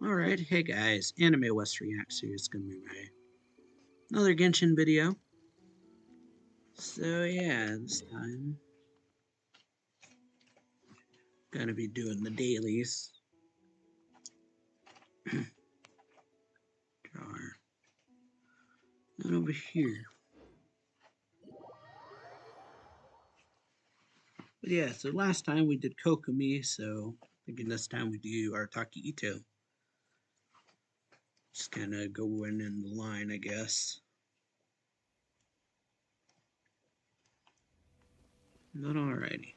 Alright, hey guys, Anime West React series coming my another Genshin video. So yeah, this time gonna be doing the dailies. Jar. And over here. But yeah, so last time we did Kokomi, so thinking this time we do Arataki Itto. Just kinda going in the line, I guess. But alrighty.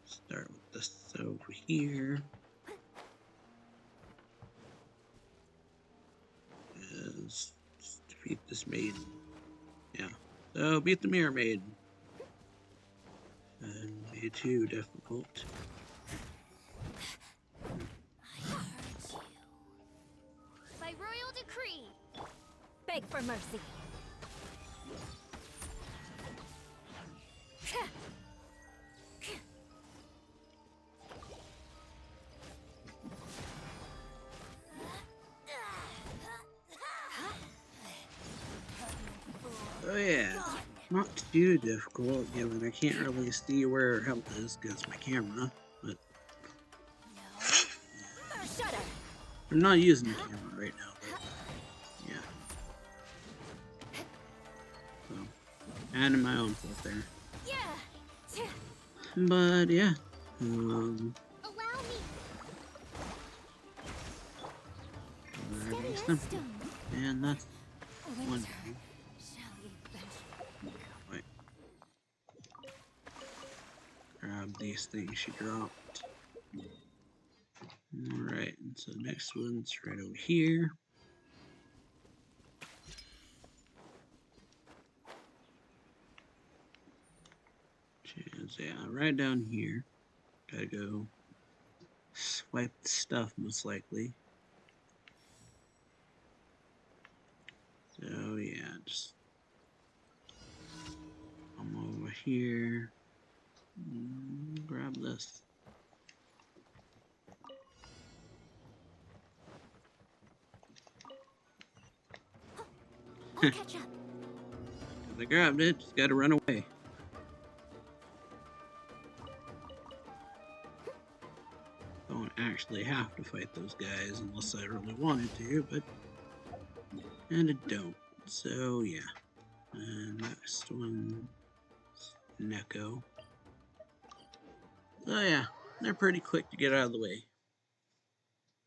Start with this over here. Is defeat this maiden. Yeah. So beat the Mirror Maiden. And be too difficult. I heard you. By royal decree, beg for mercy. Oh yeah, not too difficult given I can't really see where her health is because my camera, but I'm not using the camera right now, but yeah. So, adding my own fault there. But yeah, Allow me. very simple. And that's one thing. Wait. Grab these things she dropped. Alright, and so the next one's right over here. Yeah, right down here. Gotta go swipe the stuff, most likely. So yeah, just come over here. Grab this. I'll catch up. If I grabbed it, just gotta run away. Don't actually have to fight those guys unless I really wanted to, but and I don't. So yeah. And next one, Neko. So yeah, they're pretty quick to get out of the way.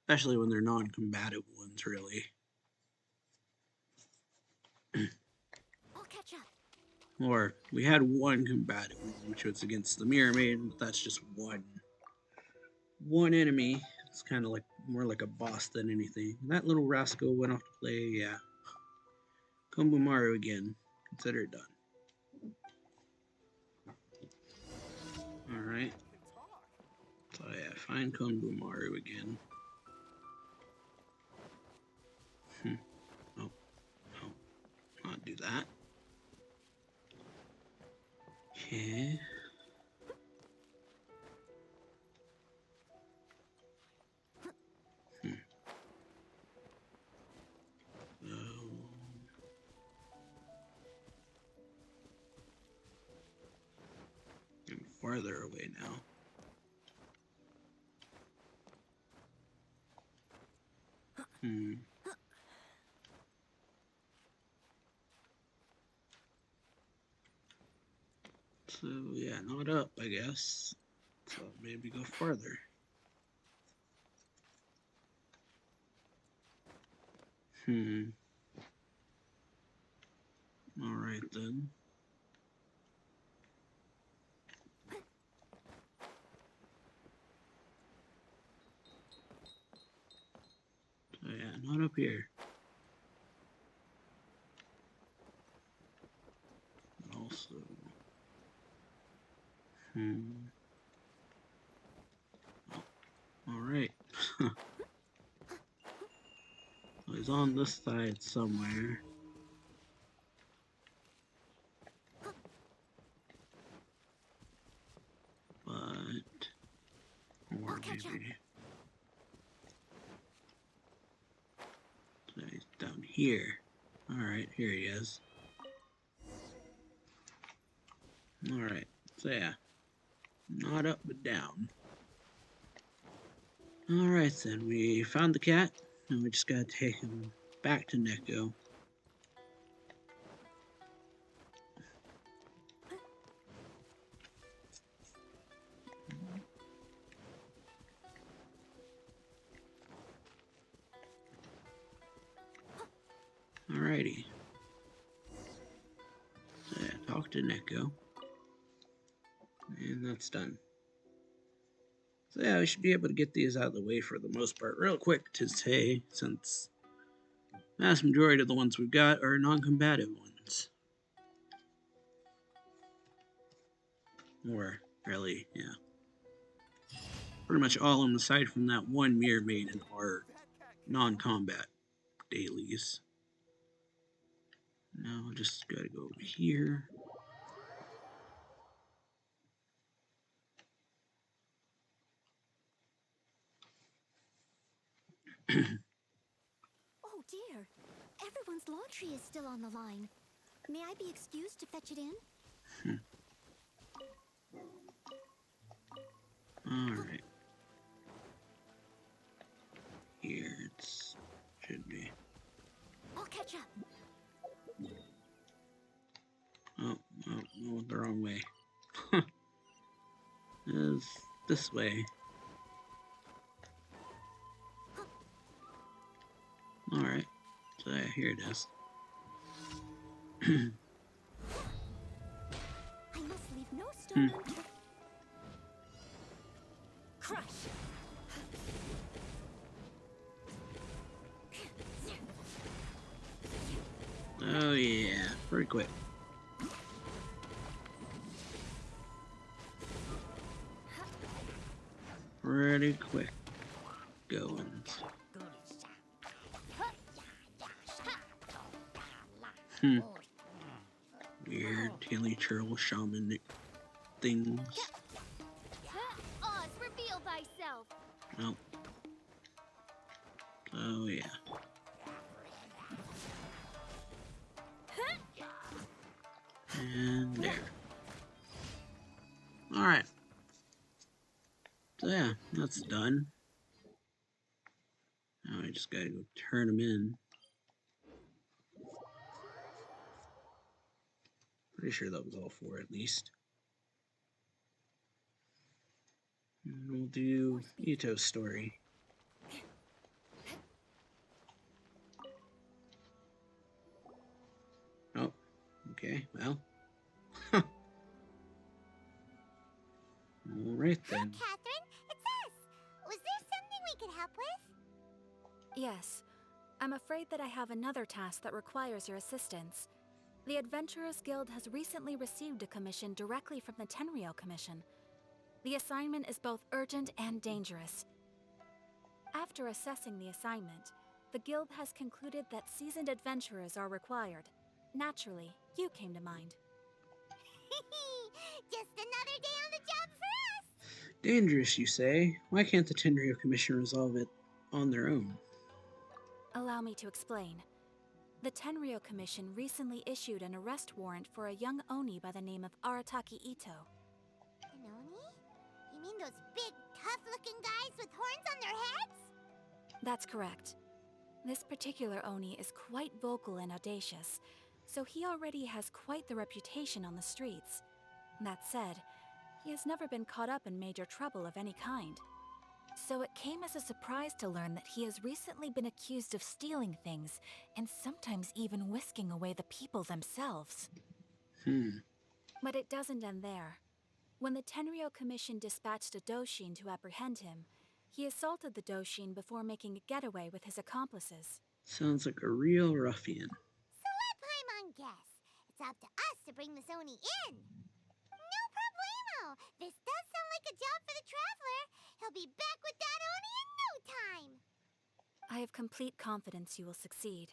Especially when they're non-combative ones, really. I'll catch up. Or, we had one combative one, which was against the Mirror Maiden, but that's just one enemy. It's kind of like more like a boss than anything. That little rascal went off to play, yeah. Kombumaru again. Consider it done. Alright. So yeah, find Kombumaru again. Oh, no. Not do that. Okay. I'm farther away now. So yeah, not up, I guess. So maybe go farther. Alright then. So yeah, not up here. Also. Oh, alright. He's on this side somewhere. But or maybe here. Alright, here he is. Alright, so yeah. Not up, but down. Alright then, we found the cat, and we just gotta take him back to Neko. Alrighty. So yeah, talk to Neko. And that's done. So yeah, we should be able to get these out of the way for the most part real quick to say, since the vast majority of the ones we've got are non-combative ones. Or, really, yeah. Pretty much all of them aside from that one Mirror Maiden are non-combat dailies. Now I just gotta go over here. Oh dear. Everyone's laundry is still on the line. May I be excused to fetch it in? Alright. Here it should be. I'll catch up. Oh, no, the wrong way. It's this way. Alright. So yeah, here it is. I must leave no stone unturned. Crush. Oh yeah, pretty quick. Pretty quick goings. Weird taily turtle shaman things. Oz, reveal thyself. Well. Oh yeah. And there. Alright. So yeah, that's done. Now I just gotta go turn them in. Pretty sure that was all four at least. And we'll do Itto's story. Oh, okay, well. Alright then. Catherine, it's us. Was there something we could help with? Yes. I'm afraid that I have another task that requires your assistance. The Adventurers Guild has recently received a commission directly from the Tenryou Commission. The assignment is both urgent and dangerous. After assessing the assignment, the Guild has concluded that seasoned adventurers are required. Naturally, you came to mind. Just another day on the job for us. Dangerous, you say? Why can't the Tenryou Commission resolve it on their own? Allow me to explain. The Tenryou Commission recently issued an arrest warrant for a young Oni by the name of Arataki Itto. An Oni? You mean those big, tough-looking guys with horns on their heads? That's correct. This particular Oni is quite vocal and audacious, so he already has quite the reputation on the streets. That said, he has never been caught up in major trouble of any kind. So it came as a surprise to learn that he has recently been accused of stealing things, and sometimes even whisking away the people themselves. But it doesn't end there. When the Tenryou Commission dispatched a Doshin to apprehend him, he assaulted the Doshin before making a getaway with his accomplices. Sounds like a real ruffian. So let Paimon guess. It's up to us to bring this Oni in. No problemo. This does sound like a job for the Traveler. He'll be back with that Oni in no time. I have complete confidence you will succeed.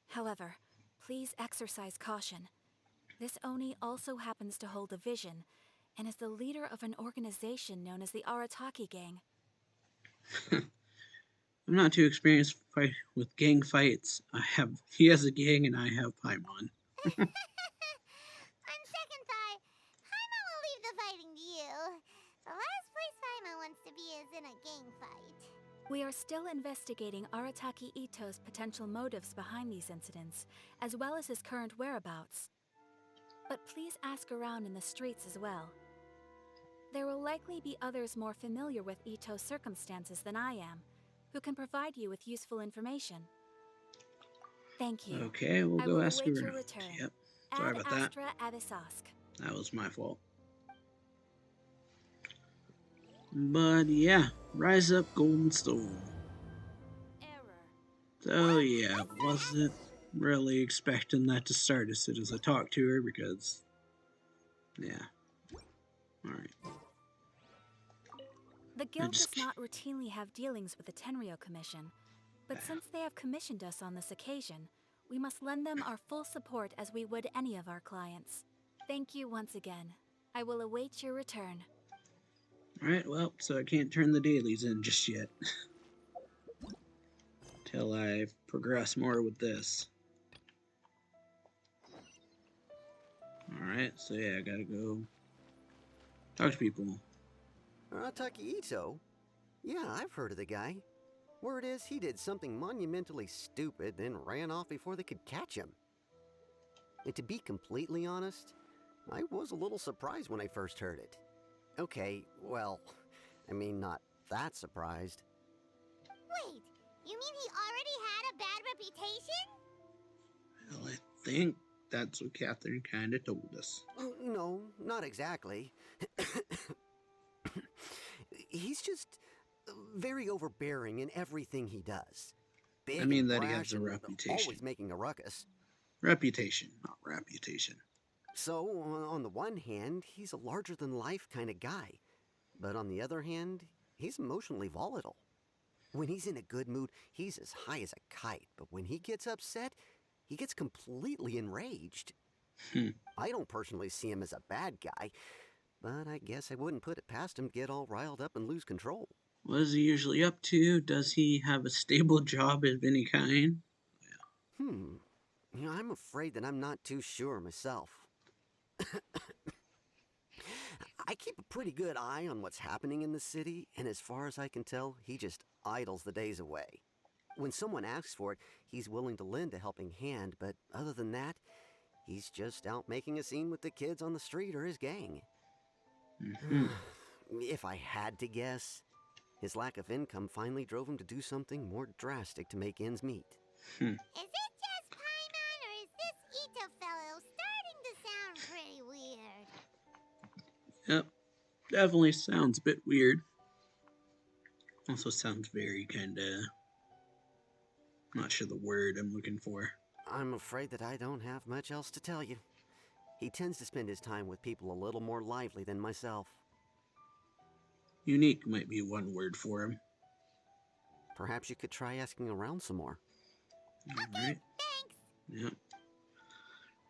However, please exercise caution. This Oni also happens to hold a vision, and is the leader of an organization known as the Arataki Gang. I'm not too experienced with gang fights. He has a gang and I have Paimon. On second thought, Paimon will leave the fighting to you. The last place Paimon wants to be is in a gang fight. We are still investigating Arataki Itto's potential motives behind these incidents, as well as his current whereabouts. But please ask around in the streets as well. There will likely be others more familiar with Itto's circumstances than I am, who can provide you with useful information. Thank you. Okay, we'll I go will ask await your around. return. Yep. Sorry Ad about that. Astra Avisask. That was my fault. But yeah, rise up, Golden Storm. Error. So yeah, wasn't really expecting that to start as soon as I talked to her because, yeah. Alright. The Guild does just- not routinely have dealings with the Tenryou Commission, but since they have commissioned us on this occasion, we must lend them our full support as we would any of our clients. Thank you once again. I will await your return. Alright, well, so I can't turn the dailies in just yet. Till I progress more with this. Alright, so yeah, I gotta go talk to people. Arataki Itto? Yeah, I've heard of the guy. Word is he did something monumentally stupid, then ran off before they could catch him. And to be completely honest, I was a little surprised when I first heard it. Okay, well, I mean, not that surprised. Wait, you mean he already had a bad reputation? Well, I think that's what Catherine kinda told us. No, not exactly. He's just very overbearing in everything he does. Big I mean and that he brash has a and reputation. always making a ruckus. Reputation, not reputation. So, on the one hand, he's a larger-than-life kind of guy. But on the other hand, he's emotionally volatile. When he's in a good mood, he's as high as a kite. But when he gets upset, he gets completely enraged. I don't personally see him as a bad guy, but I guess I wouldn't put it past him to get all riled up and lose control. What is he usually up to? Does he have a stable job of any kind? I'm afraid that I'm not too sure myself. I keep a pretty good eye on what's happening in the city, and as far as I can tell, he just idles the days away. When someone asks for it, he's willing to lend a helping hand, but other than that, he's just out making a scene with the kids on the street or his gang. If I had to guess, his lack of income finally drove him to do something more drastic to make ends meet. Is it just Paimon, or is this Itto fellow starting to sound pretty weird? Yep, definitely sounds a bit weird. Also sounds very kinda... not sure the word I'm looking for. I'm afraid that I don't have much else to tell you. He tends to spend his time with people a little more lively than myself. Unique might be one word for him. Perhaps you could try asking around some more. Alright. Thanks. Yep.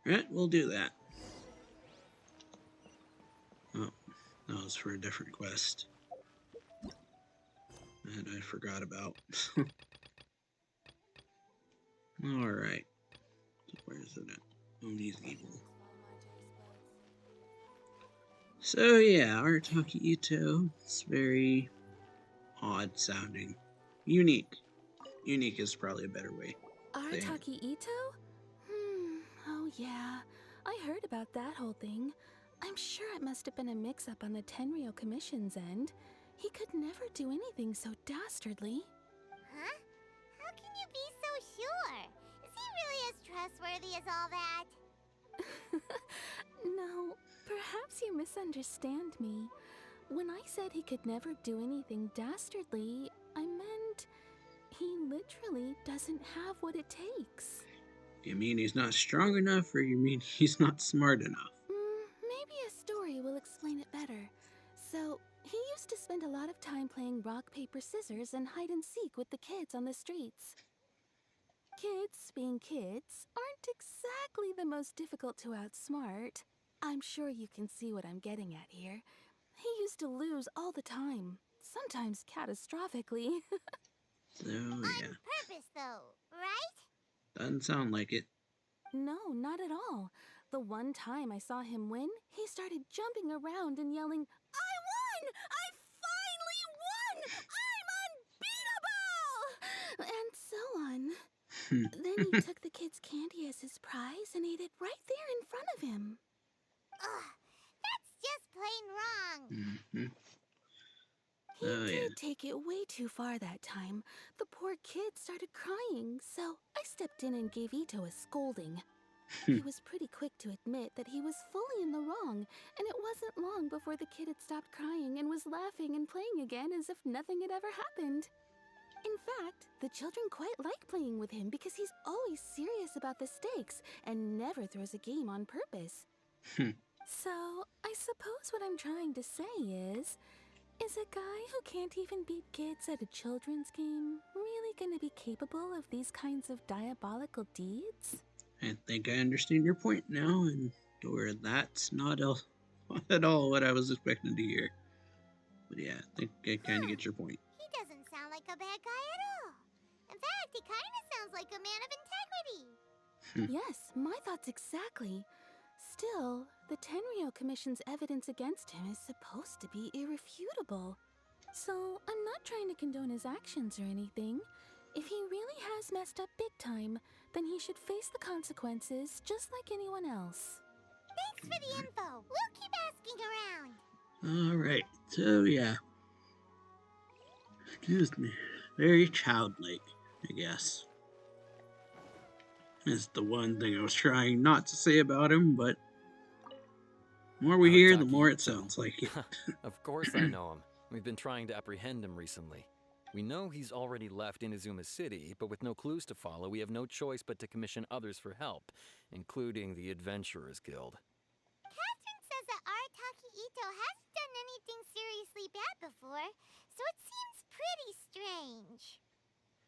Alright, we'll do that. Oh, that was for a different quest. That I forgot about. Alright. Where is it at? Oni's evil. So yeah, Arataki Itto. It's very odd sounding. Unique. Unique is probably a better way. Arataki Itto? Oh yeah. I heard about that whole thing. I'm sure it must have been a mix-up on the Tenryou Commission's end. He could never do anything so dastardly. Huh? How can you be so sure? Is he really as trustworthy as all that? No, perhaps you misunderstand me. When I said he could never do anything dastardly, I meant he literally doesn't have what it takes. You mean he's not strong enough, or you mean he's not smart enough? Maybe a story will explain it better. So, he used to spend a lot of time playing rock, paper, scissors and hide and seek with the kids on the streets. Kids, being kids, aren't exactly the most difficult to outsmart. I'm sure you can see what I'm getting at here. He used to lose all the time, sometimes catastrophically. So, yeah. On purpose, though, right? Doesn't sound like it. No, not at all. The one time I saw him win, he started jumping around and yelling, I won! I finally won! I'm unbeatable! And so on. Then he took the kid's candy as his prize and ate it right there in front of him. Ugh, that's just plain wrong. Mm-hmm. He Oh, yeah. did take it way too far that time. The poor kid started crying, so I stepped in and gave Ito a scolding. He was pretty quick to admit that he was fully in the wrong, and it wasn't long before the kid had stopped crying and was laughing and playing again as if nothing had ever happened. In fact, the children quite like playing with him because he's always serious about the stakes and never throws a game on purpose. So, I suppose what I'm trying to say is a guy who can't even beat kids at a children's game really gonna be capable of these kinds of diabolical deeds? I think I understand your point now, and where that's not at all what I was expecting to hear. But yeah, I think I kind of get your point. He doesn't sound like a bad guy at all. In fact, he kind of sounds like a man of integrity. Yes, my thoughts exactly. Still, the Tenryo Commission's evidence against him is supposed to be irrefutable. So, I'm not trying to condone his actions or anything. If he really has messed up big time, then he should face the consequences just like anyone else. Thanks for the info. We'll keep asking around. Alright, so yeah. Excuse me. Very childlike, I guess. Is the one thing I was trying not to say about him, but the more we hear, the more it sounds like it. Of course I know him. We've been trying to apprehend him recently. We know he's already left Inazuma City, but with no clues to follow, we have no choice but to commission others for help, including the Adventurers Guild. Catherine says that Arataki Itto hasn't done anything seriously bad before, so it seems pretty strange.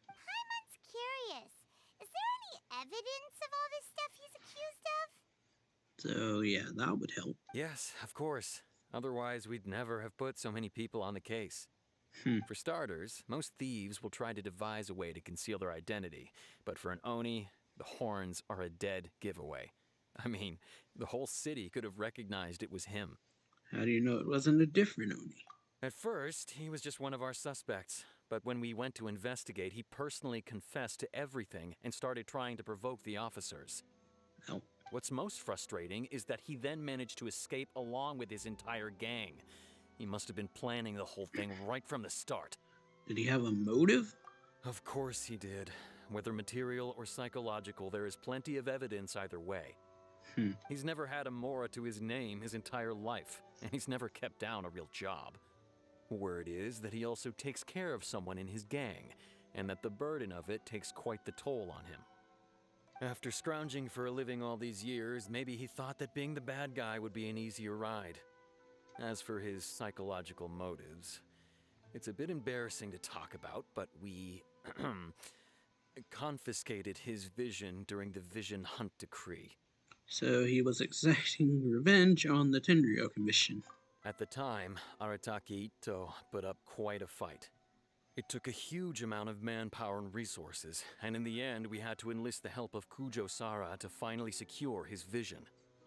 Paimon's curious. Is there any evidence of all this stuff he's accused of? So yeah, that would help. Yes, of course. Otherwise, we'd never have put so many people on the case. For starters, most thieves will try to devise a way to conceal their identity, but for an Oni, the horns are a dead giveaway. I mean, the whole city could have recognized it was him. How do you know it wasn't a different Oni? At first, he was just one of our suspects, but when we went to investigate, he personally confessed to everything and started trying to provoke the officers. Well, What's most frustrating is that he then managed to escape along with his entire gang. He must have been planning the whole thing right from the start. did he have a motive? Of course he did. Whether material or psychological, there is plenty of evidence either way. He's never had a Mora to his name his entire life, and he's never kept down a real job. Word is that he also takes care of someone in his gang, and that the burden of it takes quite the toll on him. After scrounging for a living all these years, maybe he thought that being the bad guy would be an easier ride. As for his psychological motives, it's a bit embarrassing to talk about, but we confiscated his vision during the Vision Hunt Decree. So he was exacting revenge on the Tenryo Commission. At the time, Arataki Itto put up quite a fight. It took a huge amount of manpower and resources, and in the end we had to enlist the help of Kujo-Sara to finally secure his vision.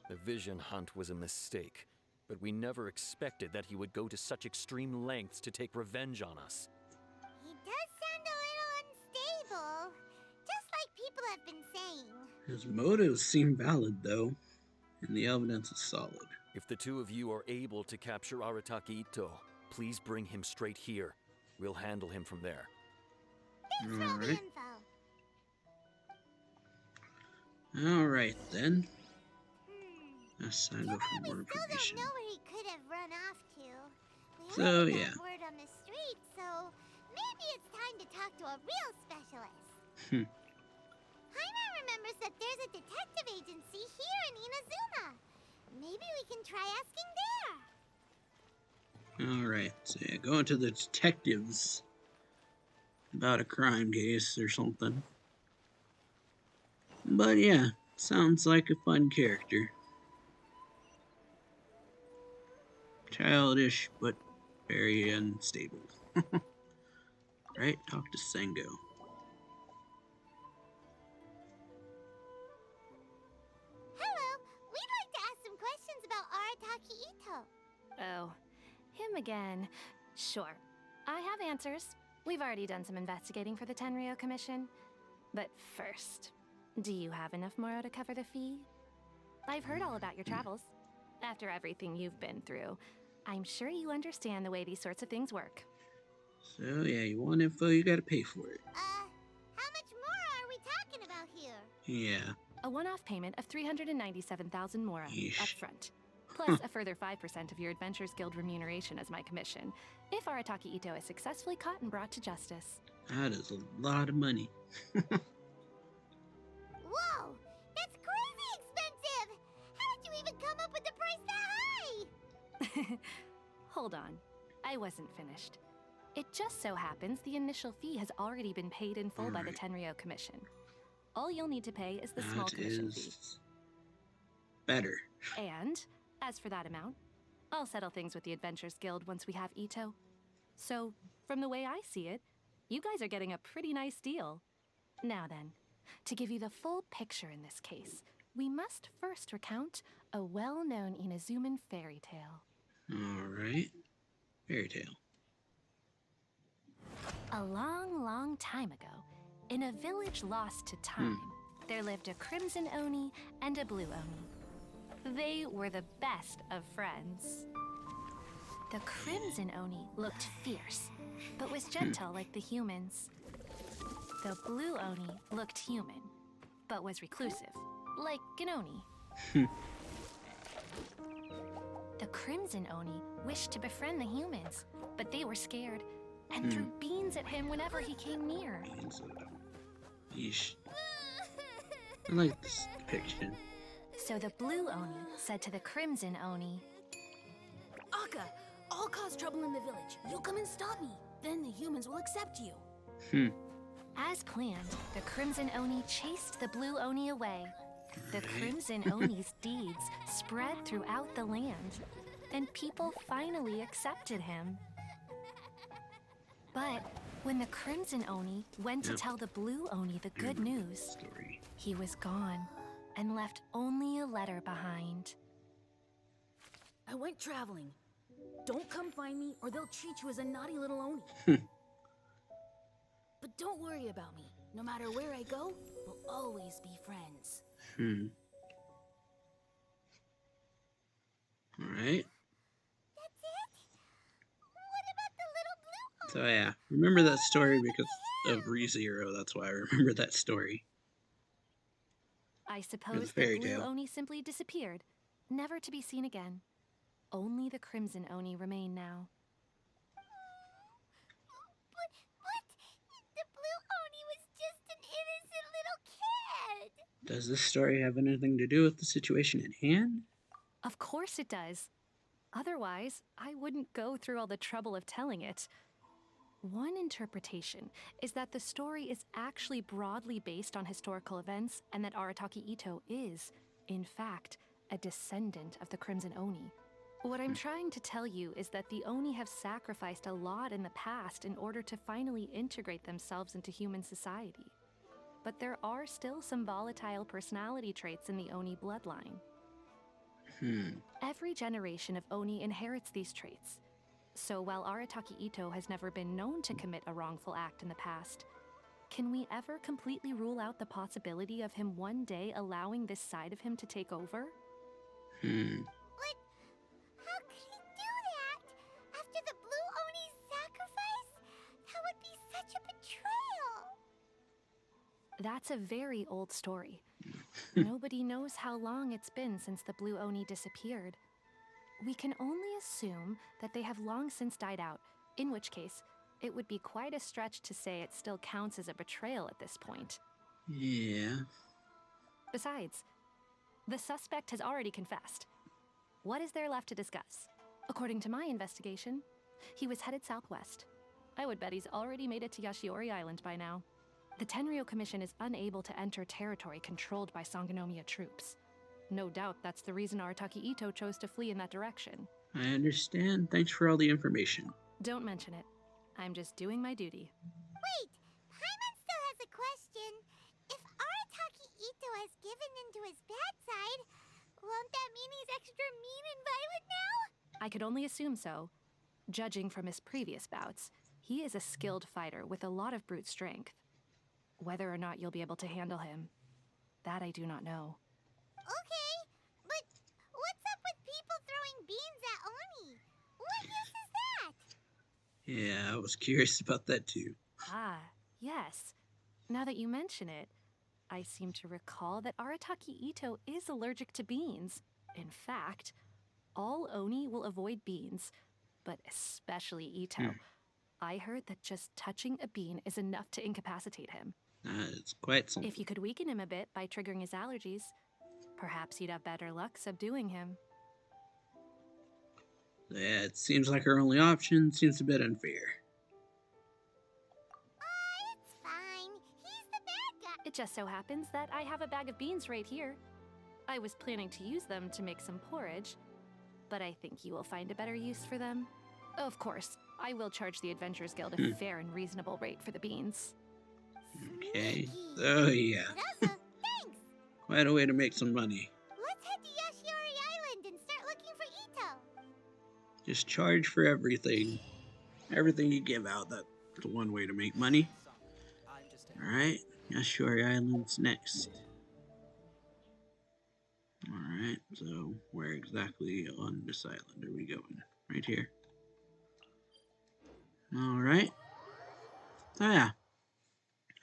The Vision Hunt was a mistake, but we never expected that he would go to such extreme lengths to take revenge on us. He does sound a little unstable, just like people have been saying. His motives seem valid, though, and the evidence is solid. If the two of you are able to capture Arataki Itto, please bring him straight here. We'll handle him from there. Thanks for all the Alright. info. Alright then. Let's Too go bad for we more still information. don't know where he could have run off to. We So, only yeah. got word on the street, so maybe it's time to talk to a real specialist. Paimon remembers that there's a detective agency here in Inazuma. Maybe we can try asking there. Alright, so yeah, going to the detectives about a crime case or something. But yeah, sounds like a fun character. Childish, but very unstable. Right? Talk to Sengo. Hello, we'd like to ask some questions about Arataki Itto. Oh, him again. Sure. I have answers. We've already done some investigating for the Tenryo Commission. But first, do you have enough Moro to cover the fee? I've heard all about your travels. After everything you've been through, I'm sure you understand the way these sorts of things work. So, yeah, you want info, you gotta pay for it. How much more are we talking about here? Yeah. A one-off payment of 397,000 Mora Yeesh. up front. Plus a further 5% of your Adventures Guild remuneration as my commission, if Arataki Itto is successfully caught and brought to justice. That is a lot of money. Whoa! That's crazy expensive! How did you even come up with the price that high? Hold on. I wasn't finished. It just so happens the initial fee has already been paid in full by the Tenryo Commission. All you'll need to pay is the small commission fee. Better. And, as for that amount, I'll settle things with the Adventures Guild once we have Itto. So, from the way I see it, you guys are getting a pretty nice deal. Now then, to give you the full picture in this case, we must first recount a well-known Inazuman fairy tale. Alright. Fairy tale. A long, long time ago, in a village lost to time, there lived a crimson Oni and a blue Oni. They were the best of friends. The crimson Oni looked fierce, but was gentle like the humans. The blue Oni looked human, but was reclusive, like an Oni. The crimson Oni wished to befriend the humans, but they were scared and threw beans at him whenever he came near. Yeesh. I like this depiction. So the blue Oni said to the crimson Oni, Akka, I'll cause trouble in the village. You come and stop me. Then the humans will accept you. As planned, the crimson Oni chased the blue Oni away. The crimson Oni's deeds spread throughout the land, and people finally accepted him. But when the crimson Oni went to tell the blue Oni the good news, he was gone and left only a letter behind. I went traveling. Don't come find me or they'll treat you as a naughty little Oni. But don't worry about me. No matter where I go, we'll always be friends. Alright. That's it? What about the little blue Oni? So yeah, remember that story because of ReZero. That's why I remember that story. I suppose the fairy blue tale. Oni simply disappeared, never to be seen again. Only the crimson Oni remain now. But the blue Oni was just an innocent little kid. Does this story have anything to do with the situation at hand? Of course it does. Otherwise, I wouldn't go through all the trouble of telling it. One interpretation is that the story is actually broadly based on historical events and that Arataki Itto is, in fact, a descendant of the Crimson Oni. What I'm trying to tell you is that the Oni have sacrificed a lot in the past in order to finally integrate themselves into human society. But there are still some volatile personality traits in the Oni bloodline. Every generation of Oni inherits these traits. So while Arataki Itto has never been known to commit a wrongful act in the past, can we ever completely rule out the possibility of him one day allowing this side of him to take over? But how could he do that? After the blue Oni's sacrifice? That would be such a betrayal. That's a very old story. Nobody knows how long it's been since the blue Oni disappeared. We can only assume that they have long since died out, in which case, it would be quite a stretch to say it still counts as a betrayal at this point. Yeah. Besides, the suspect has already confessed. What is there left to discuss? According to my investigation, he was headed southwest. I would bet he's already made it to Yashiori Island by now. The Tenryo Commission is unable to enter territory controlled by Sangonomiya troops. No doubt that's the reason Arataki Itto chose to flee in that direction. I understand. Thanks for all the information. Don't mention it. I'm just doing my duty. Wait, Paimon still has a question. If Arataki Itto has given into his bad side, won't that mean he's extra mean and violent now? I could only assume so. Judging from his previous bouts, he is a skilled fighter with a lot of brute strength. Whether or not you'll be able to handle him, that I do not know. Okay, but what's up with people throwing beans at Oni? What use is that? Yeah, I was curious about that too. Ah, yes. Now that you mention it, I seem to recall that Arataki Itto is allergic to beans. In fact, all Oni will avoid beans, but especially Itto. I heard that just touching a bean is enough to incapacitate him. It's quite something. If you could weaken him a bit by triggering his allergies, perhaps you'd have better luck subduing him. Yeah, it seems like our only option seems a bit unfair. It's fine. He's the bad guy. It just so happens that I have a bag of beans right here. I was planning to use them to make some porridge, but I think you will find a better use for them. Of course, I will charge the Adventurers Guild a fair and reasonable rate for the beans. Okay. Oh, yeah. But also, thanks. Quite a way to make some money. Let's head to Yashiori Island and start looking for Itto. Just charge for everything. Everything you give out, that's one way to make money. Alright, Yashori Island's next. Alright, so where exactly on this island are we going? Right here. Alright. Oh yeah.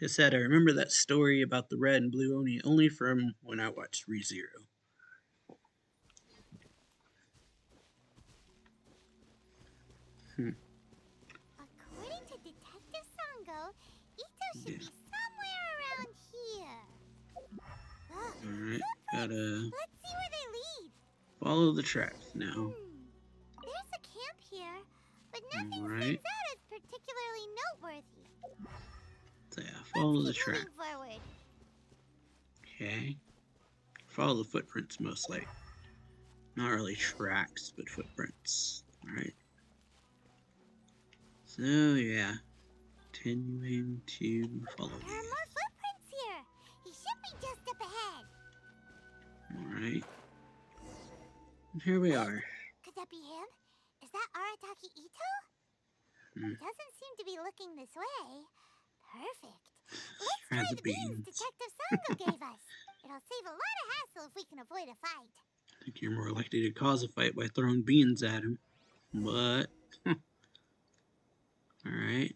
Like I said, I remember that story about the red and blue Oni only from when I watched ReZero. According to Detective Sango, Itto should be somewhere around here. Alright, gotta Let's see where they lead. follow the tracks now. There's a camp here, but nothing Alright. stands out as particularly noteworthy. So yeah, follow the Let's keep track. moving forward. Okay. Follow the footprints mostly. Not really tracks, but footprints. Alright. So yeah. Continuing to follow There are these. more footprints here. He should be just up ahead. Alright. And here we are. Could that be him? Is that Arataki Itto? He doesn't seem to be looking this way. Perfect. Let's Try try the the beans beans. Detective Sango gave us. It'll save a lot of hassle if we can avoid a fight. I think you're more likely to cause a fight by throwing beans at him. But alright.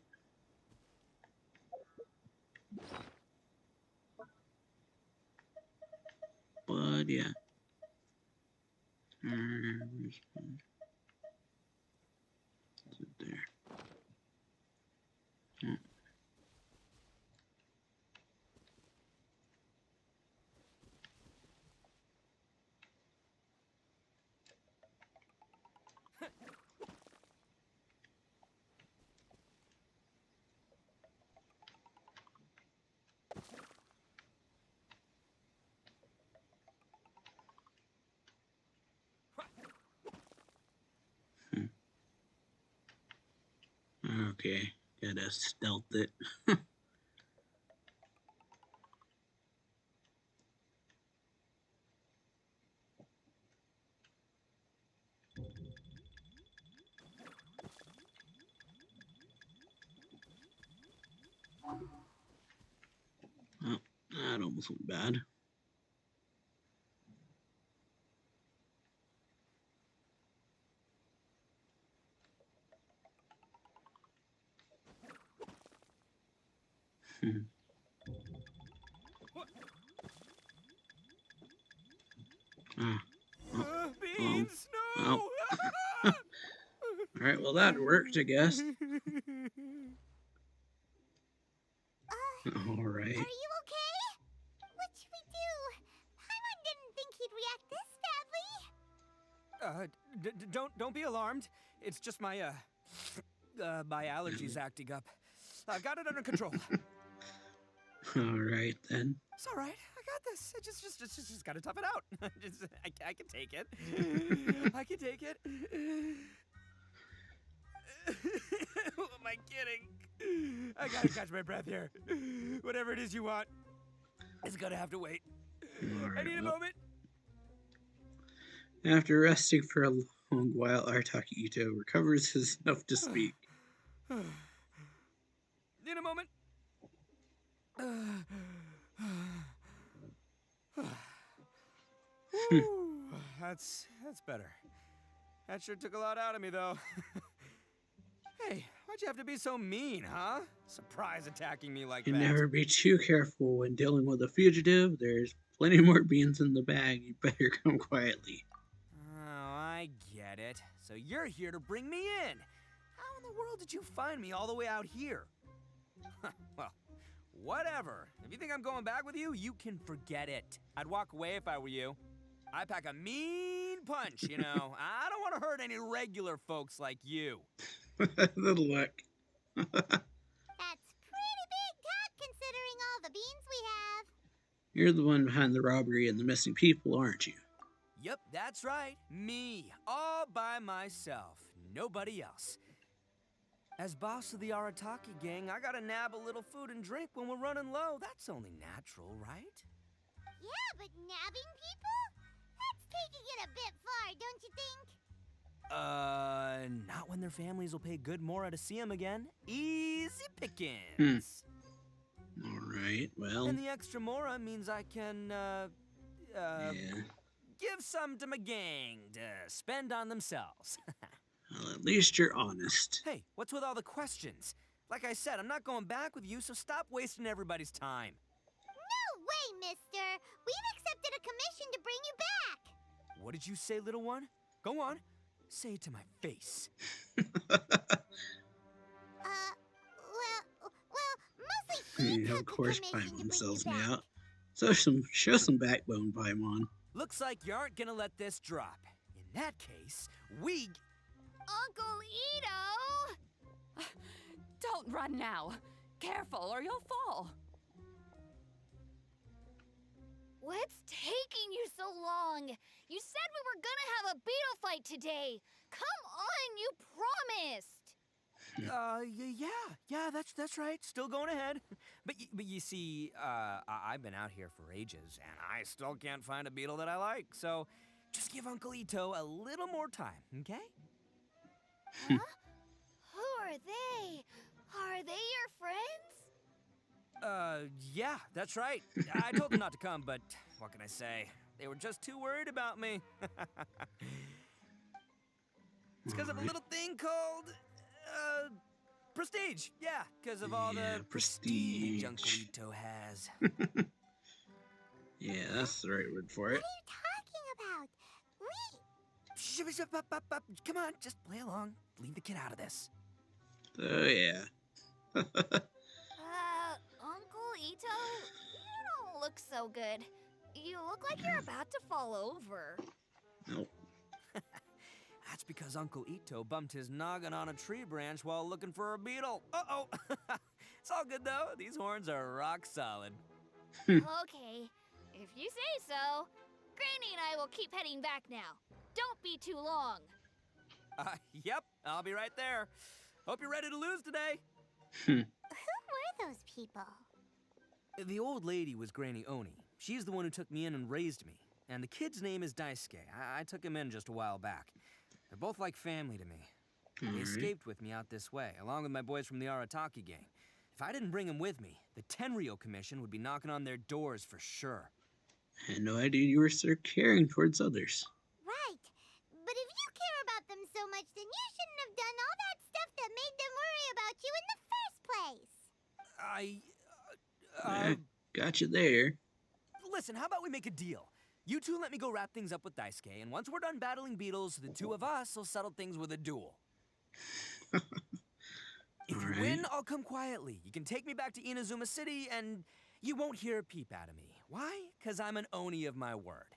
But yeah. Where's one? Is it there? Oh. Okay, gotta stealth it. Oh, that almost went bad. Ah. Beans, no! no! Alright, well that worked, I guess. Alright. Are you okay? What should we do? Paimon didn't think he'd react this badly. Don't be alarmed. It's just my my allergies acting up. I've got it under control. Alright then. It's all right. I got this. I just gotta tough it out. I can take it. I can take it. Who am I kidding? I gotta catch my breath here. Whatever it is you want, it's gonna have to wait. I need a moment. After resting for a long while, Arataki Itto recovers his enough to speak. Need a moment. Whew, that's better. That sure took a lot out of me, though. Hey, why'd you have to be so mean, huh? Surprise attacking me like You that. never be too careful when dealing with a fugitive. There's plenty more beans in the bag. You better come quietly. Oh, I get it. So you're here to bring me in. How in the world did you find me all the way out here? Well, whatever. If you think I'm going back with you, you can forget it. I'd walk away if I were you. I pack a mean punch, you know. I don't want to hurt any regular folks like you. Little luck. That's pretty big talk considering all the beans we have. You're the one behind the robbery and the missing people, aren't you? Yep, that's right. Me. All by myself. Nobody else. As boss of the Arataki gang, I gotta nab a little food and drink when we're running low. That's only natural, right? Yeah, but nabbing people? That's taking it a bit far, don't you think? Not when their families will pay good mora to see them again. Easy pickings. Alright, well. And the extra mora means I can, Yeah. give some to my gang to spend on themselves. Well, at least you're honest. Hey, what's with all the questions? Like I said, I'm not going back with you, so stop wasting everybody's time. No way, mister! We've accepted a commission to bring you back! What did you say, little one? Go on. Say it to my face. Mostly he took Of course, the commission to bring Paimon sells you me back. out. So show some backbone, Paimon. Looks like you aren't gonna let this drop. In that case, we... Uncle Itto! Don't run now. Careful or you'll fall. What's taking you so long? You said we were gonna have a beetle fight today. Come on, you promised. Yeah, that's right. Still going ahead. But you see, I've been out here for ages, and I still can't find a beetle that I like. So, just give Uncle Itto a little more time, okay? Huh? Who are they? Are they your friends? Yeah, that's right. I told them not to come, but what can I say? They were just too worried about me. It's because of a little thing called, prestige. Yeah, because of all the prestige Uncle Itto has. Yeah, that's the right word for it. What are you talking about? Come on, just play along. Leave the kid out of this. Oh, yeah. Uncle Itto, you don't look so good. You look like you're about to fall over. Nope. That's because Uncle Itto bumped his noggin on a tree branch while looking for a beetle. Uh-oh. It's all good, though. These horns are rock solid. Okay, if you say so. Granny and I will keep heading back now. Don't be too long. Yep, I'll be right there. Hope you're ready to lose today. Who were those people? The old lady was Granny Oni. She's the one who took me in and raised me. And the kid's name is Daisuke. I took him in just a while back. They're both like family to me. They escaped with me out this way, along with my boys from the Arataki gang. If I didn't bring them with me, the Tenryou Commission would be knocking on their doors for sure. I had no idea you were so caring towards others. Right. But if you care about them so much, then you shouldn't have done all that stuff that made them worry about you in the first place. I got you there. Listen, how about we make a deal? You two let me go wrap things up with Daisuke, and once we're done battling beetles, the two of us will settle things with a duel. If you win, I'll come quietly. You can take me back to Inazuma City, and you won't hear a peep out of me. Why? Because I'm an Oni of my word.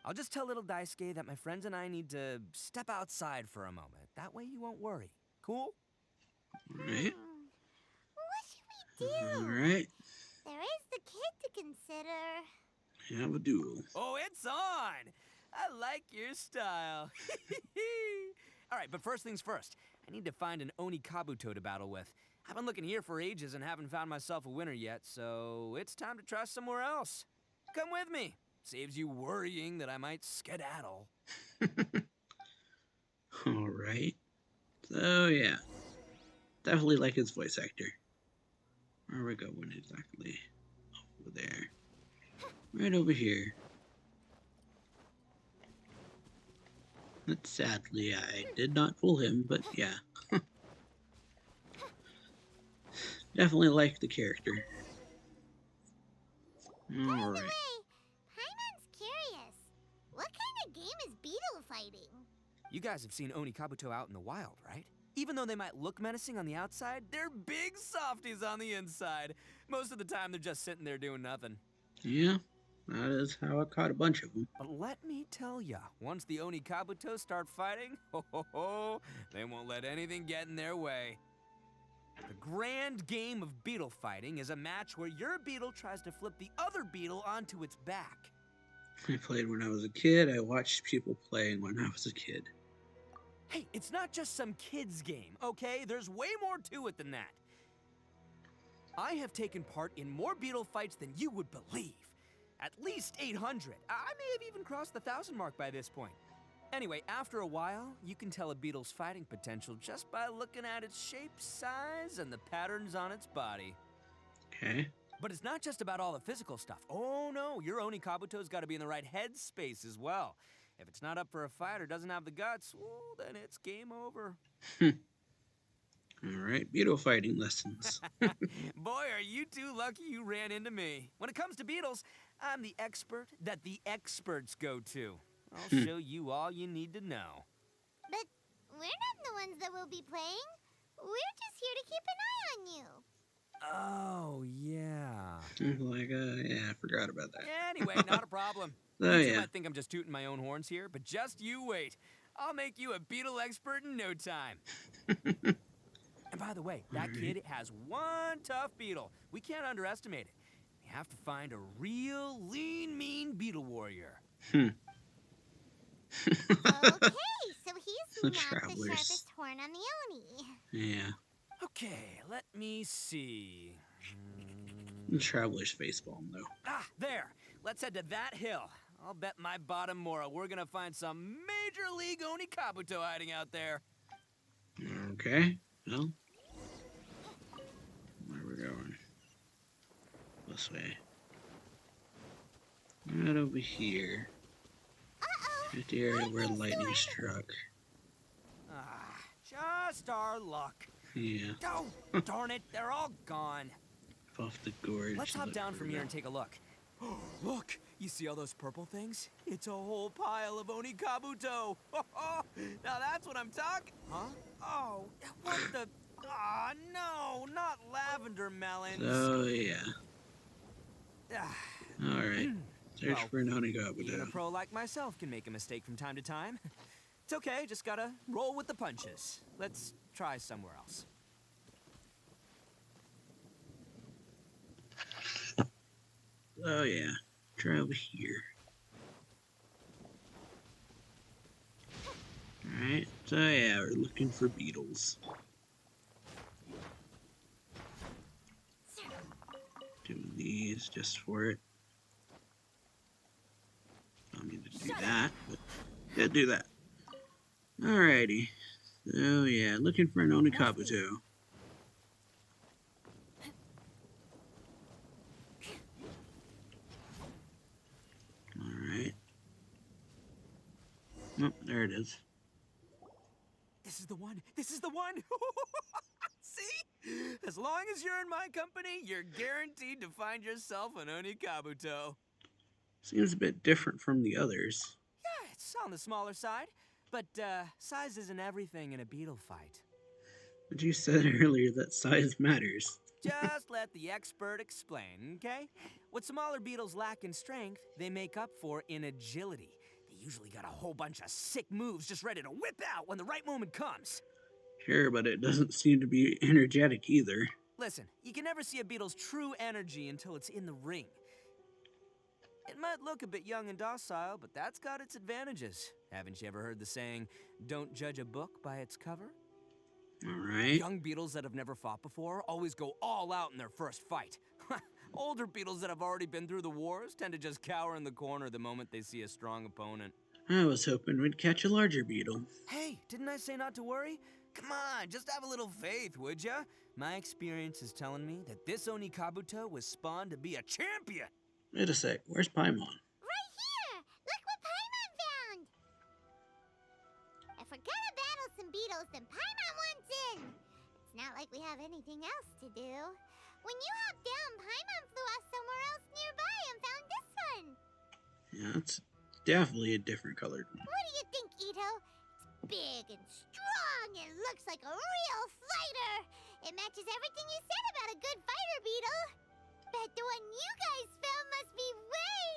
I'll just tell little Daisuke that my friends and I need to step outside for a moment. That way you won't worry. Cool? Alright. What should we do? Alright. There is the kid to consider. Have a duel. Oh, it's on! I like your style. All right, but first things first. I need to find an Oni Kabuto to battle with. I've been looking here for ages and haven't found myself a winner yet, so it's time to try somewhere else. Come with me. Saves you worrying that I might skedaddle. Alright. So, yeah. Definitely like his voice actor. Where are we going exactly? Over there. Right over here. But sadly, I did not fool him, but yeah. Definitely like the character. By the Alright. way, Paimon's curious. What kind of game is beetle fighting? You guys have seen Oni Kabuto out in the wild, right? Even though they might look menacing on the outside, they're big softies on the inside. Most of the time, they're just sitting there doing nothing. Yeah, that is how I caught a bunch of them. But let me tell ya, once the Oni Kabuto start fighting, they won't let anything get in their way. The grand game of beetle fighting is a match where your beetle tries to flip the other beetle onto its back. I played when I was a kid. I watched people playing when I was a kid. Hey, it's not just some kid's game, okay? There's way more to it than that. I have taken part in more beetle fights than you would believe. At least 800. I may have even crossed the 1,000 mark by this point. Anyway, after a while, you can tell a beetle's fighting potential just by looking at its shape, size, and the patterns on its body. Okay. But it's not just about all the physical stuff. Oh no, your Oni Kabuto's got to be in the right headspace as well. If it's not up for a fight or doesn't have the guts, well, then it's game over. Alright, beetle fighting lessons. Boy, are you two lucky you ran into me. When it comes to beetles, I'm the expert that the experts go to. I'll show you all you need to know. But we're not the ones that will be playing. We're just here to keep an eye on you. Oh, yeah. Yeah, I forgot about that. Anyway, not a problem. Oh, You two yeah. might think I'm just tooting my own horns here, but just you wait. I'll make you a beetle expert in no time. And by the way, that kid has one tough beetle. We can't underestimate it. We have to find a real lean, mean beetle warrior. Okay, so he's The not the travelers. sharpest horn on the Oni. Yeah. Okay, let me see. The Traveler's face palm, though. Ah, there. Let's head to that hill. I'll bet my bottom Mora we're gonna find some major league Oni Kabuto hiding out there. Okay. Well. Where are we going? This way. Right over here. Uh-oh. Right the area where Lightning lightning storm. struck. Ah, just our luck. Yeah. Oh, darn it, they're all gone. Off the gorge. Let's hop look down for from here them. and take a look. Look, you see all those purple things? It's a whole pile of Oni Kabuto. Now that's what I'm talking. Huh? Oh, what the? Ah, no, not lavender melons. So, yeah. Ah, Alright. Search Well, for an even a Onikabuto. pro like myself can make a mistake from time to time. It's okay, just gotta roll with the punches. Let's try somewhere else. Oh, yeah. Try over here. Alright. So, yeah, we're looking for beetles. Doing these just for it. Don't need to do that, but yeah, do that. Alrighty. So yeah, looking for an Onikabuto. Alright. Oh, there it is. This is the one. This is the one. See? As long as you're in my company, you're guaranteed to find yourself an Oni Kabuto. Seems a bit different from the others. Yeah, it's on the smaller side, but size isn't everything in a beetle fight. But you said earlier that size matters. Just let the expert explain, okay? What smaller beetles lack in strength, they make up for in agility. They usually got a whole bunch of sick moves just ready to whip out when the right moment comes. Sure, but it doesn't seem to be energetic either. Listen, you can never see a beetle's true energy until it's in the ring. It might look a bit young and docile, but that's got its advantages. Haven't you ever heard the saying, don't judge a book by its cover? Alright. Young beetles that have never fought before always go all out in their first fight. Older beetles that have already been through the wars tend to just cower in the corner the moment they see a strong opponent. I was hoping we'd catch a larger beetle. Hey, didn't I say not to worry? Come on, just have a little faith, would ya? My experience is telling me that this Oni Kabuto was spawned to be a champion. Wait a sec, where's Paimon? Right here! Look what Paimon found! If we're gonna battle some beetles, then Paimon wants in! It's not like we have anything else to do. When you hopped down, Paimon flew off somewhere else nearby and found this one! Yeah, it's definitely a different colored one. What do you think, Itto? It's big and strong and looks like a real fighter! It matches everything you said about a good fighter beetle! Bet the one you guys found must be way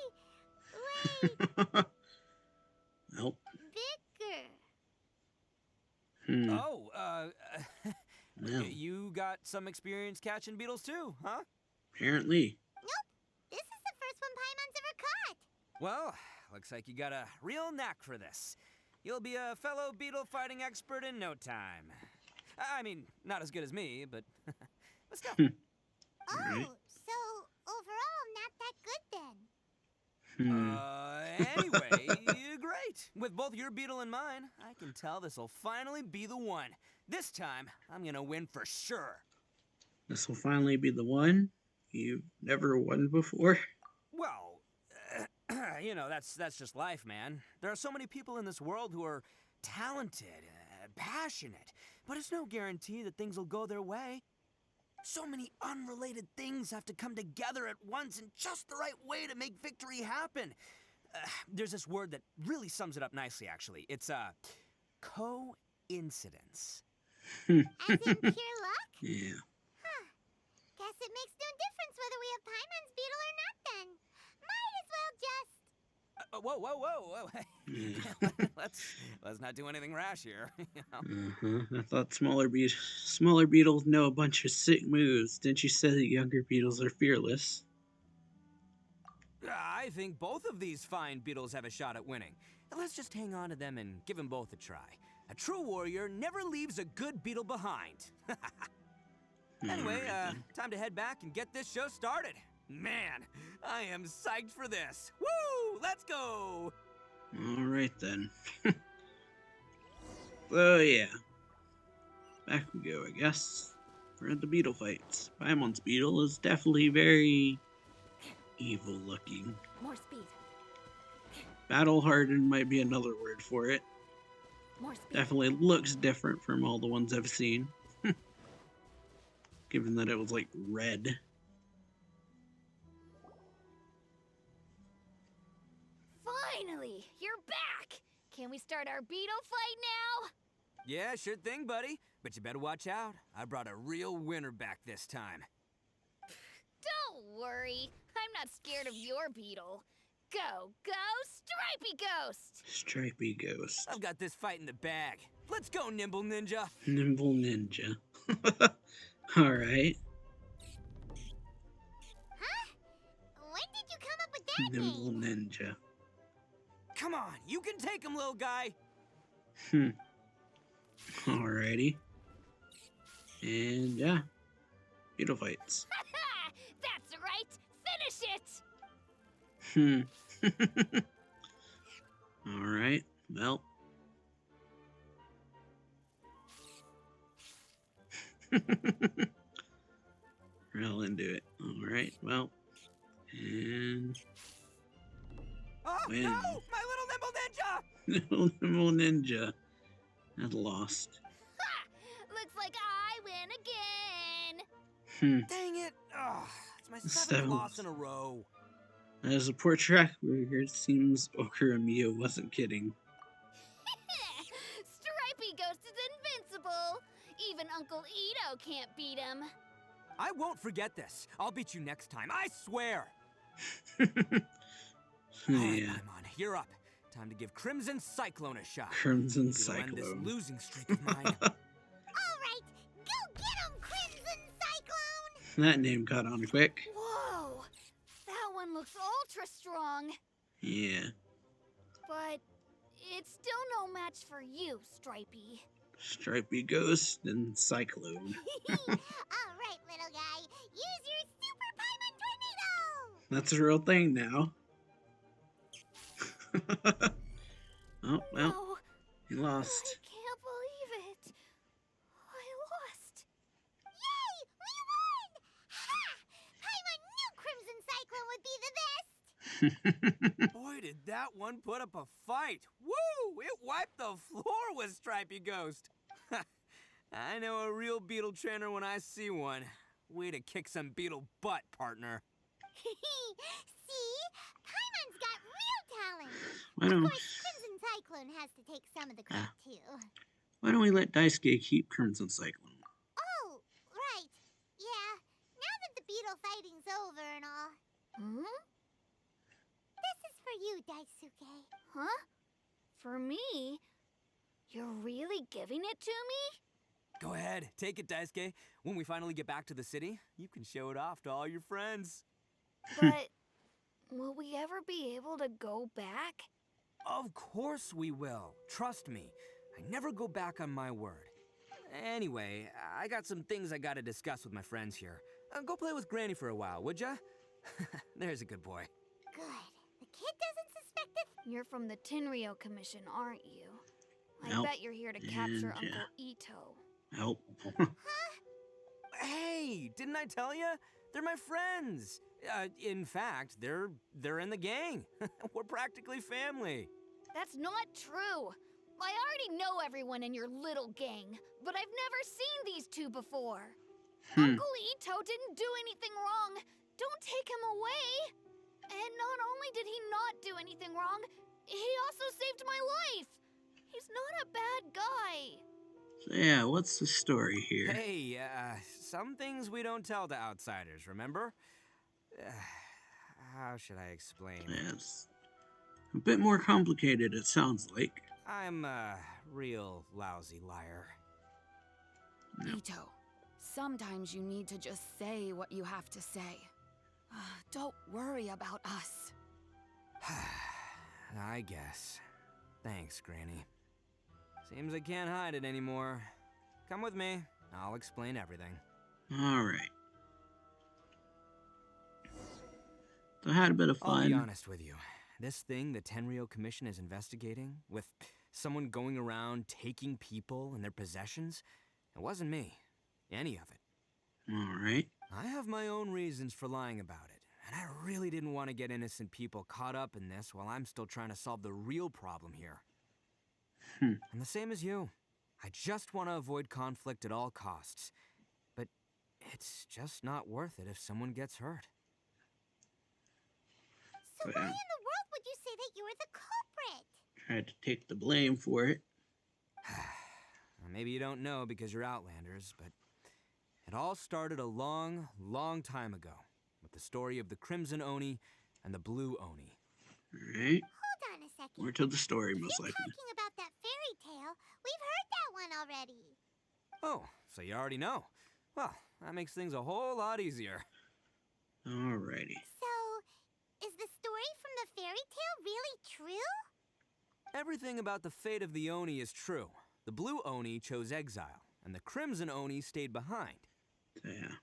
Well, bigger. Oh, no. you got some experience catching beetles too, huh? Apparently. Nope. This is the first one Paimon's ever caught. Well, looks like you got a real knack for this. You'll be a fellow beetle fighting expert in no time. I mean, not as good as me, but still. Oh, Right. so overall not that good then. Anyway, great. With both your beetle and mine, I can tell this'll finally be the one. This time, I'm gonna win for sure. This will finally be the one you've never won before. Well, you know, that's just life, man. There are so many people in this world who are talented, passionate, but it's no guarantee that things will go their way. So many unrelated things have to come together at once in just the right way to make victory happen. There's this word that really sums it up nicely, actually. It's coincidence. As in pure luck? Yeah. Huh. Guess it makes no difference whether we have Paimon's beetle or not then. Might as well just... Whoa. Yeah. let's not do anything rash here. You know? I thought smaller beetles know a bunch of sick moves. Didn't you say that younger beetles are fearless? I think both of these fine beetles have a shot at winning. Let's just hang on to them and give them both a try. A true warrior never leaves a good beetle behind. Anyway, Alright then. time to head back and get this show started. Man, I am psyched for this. Woo! Let's go! Alright then. So yeah. Back we go, I guess. We're at the beetle fights. Paimon's beetle is definitely very evil looking. More speed. Battle hardened might be another word for it. More speed. Definitely looks different from all the ones I've seen. Given that it was like red. Finally, you're back! Can we start our beetle fight now? Yeah, sure thing, buddy. But you better watch out. I brought a real winner back this time. Don't worry, I'm not scared of your beetle. Go, Stripey Ghost! Stripey Ghost. I've got this fight in the bag. Let's go, Nimble Ninja. Nimble Ninja. Alright. Huh? When did you come up with that Nimble name? Ninja. Come on, you can take him, little guy. Alrighty. And yeah. Beetle fights. That's right! Finish it! Alright. Well. Real into it. Alright, well. And Oh, Win. no! My little Nimble Ninja! Little Nimble Ninja had lost. Ha! Looks like I win again! Dang it! Oh, it's my seventh Seventh. loss in a row. As a poor track record, it seems Okura Mio wasn't kidding. Stripey Ghost is invincible! Even Uncle Itto can't beat him. I won't forget this. I'll beat you next time, I swear! All right, Yeah. Paimon, you're up. Time to give Crimson Cyclone a shot. Crimson It'll end this Cyclone. losing streak of mine. All right, go get him, Crimson Cyclone! That name caught on quick. Whoa! That one looks ultra strong. Yeah. But it's still no match for you, Stripey. Stripey Ghost and Cyclone. All right, little guy. Use your Super Paimon Tornado! That's a real thing now. Oh, well, No, he I lost. can't believe it. I lost. Yay! We won! Ha! Paimon knew Crimson Cyclone would be the best! Boy, did that one put up a fight. Woo! It wiped the floor with Stripey Ghost. I know a real beetle trainer when I see one. Way to kick some beetle butt, partner. See? Paimon's got real talent! Why Of don't, course, Crimson Cyclone has to take some of the credit, too. why don't we let Daisuke keep Crimson Cyclone? Oh, right. Yeah, now that the beetle fighting's over and all, Hmm? this is for you, Daisuke. Huh? For me? You're really giving it to me? Go ahead, take it, Daisuke. When we finally get back to the city, you can show it off to all your friends. But will we ever be able to go back? Of course we will. Trust me. I never go back on my word. Anyway, I got some things I gotta discuss with my friends here. Go play with Granny for a while, would ya? There's a good boy. Good. The kid doesn't suspect a You're from the Tenryou Commission, aren't you? I Nope. bet you're here to capture And, Uncle Itto. Help. Hey, didn't I tell ya? They're my friends. In fact, they're in the gang. We're practically family. That's not true. I already know everyone in your little gang, but I've never seen these two before. Uncle Itto didn't do anything wrong. Don't take him away. And not only did he not do anything wrong, he also saved my life. He's not a bad guy. So yeah, what's the story here? Hey, some things we don't tell to outsiders, remember? How should I explain? Yeah, it's a bit more complicated, it sounds like. I'm a real lousy liar. Itto, sometimes you need to just say what you have to say. Don't worry about us. I guess. Thanks, Granny. Seems I can't hide it anymore. Come with me. I'll explain everything. Alright. So I had a bit of I'll be fun. honest with you. This thing the Tenryou Commission is investigating, with someone going around taking people and their possessions, it wasn't me. Any of it. Alright. I have my own reasons for lying about it, and I really didn't want to get innocent people caught up in this while I'm still trying to solve the real problem here. I'm the same as you. I just want to avoid conflict at all costs. But it's just not worth it if someone gets hurt. So why in the world would you say that you were the culprit? Tried to take the blame for it. Maybe you don't know because you're Outlanders, but it all started a long, long time ago with the story of the Crimson Oni and the Blue Oni. Alright. Hold on a second. More to the story, If most you're likely. talking about that fairy tale, we've heard that one already. Oh, so you already know. Well, that makes things a whole lot easier. Alrighty. So, is the story from the fairy tale really true? Everything about the fate of the Oni is true. The Blue Oni chose exile, and the Crimson Oni stayed behind. So yeah.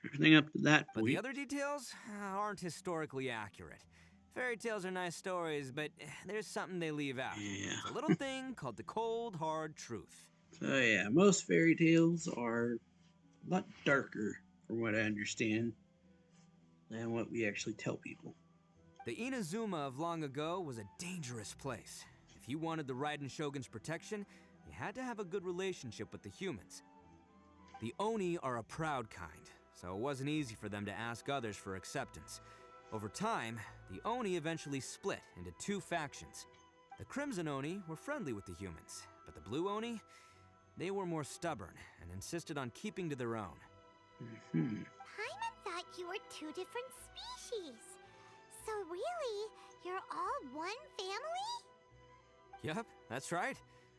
Everything up to that But point. the other details aren't historically accurate. Fairy tales are nice stories, but there's something they leave out. Yeah. It's a little thing called the cold, hard truth. So yeah, most fairy tales are a lot darker, from what I understand, than what we actually tell people. The Inazuma of long ago was a dangerous place. If you wanted the Raiden Shogun's protection, you had to have a good relationship with the humans. The Oni are a proud kind, so it wasn't easy for them to ask others for acceptance. Over time, the Oni eventually split into two factions. The Crimson Oni were friendly with the humans, but the Blue Oni, they were more stubborn and insisted on keeping to their own. Paimon thought you were two different species. So really, you're all one family? Yep, that's right.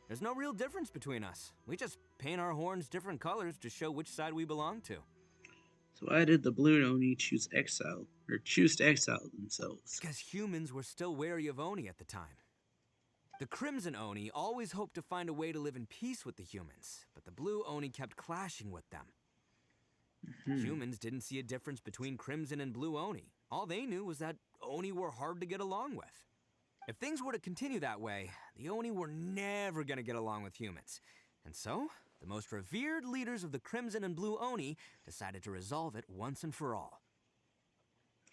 There's no real difference between us. We just paint our horns different colors to show which side we belong to. So why did the Blue Oni choose to exile themselves? Because humans were still wary of Oni at the time. The Crimson Oni always hoped to find a way to live in peace with the humans, but the Blue Oni kept clashing with them. Humans didn't see a difference between Crimson and Blue Oni. All they knew was that Oni were hard to get along with. If things were to continue that way, the Oni were never gonna get along with humans. And so, the most revered leaders of the Crimson and Blue Oni decided to resolve it once and for all.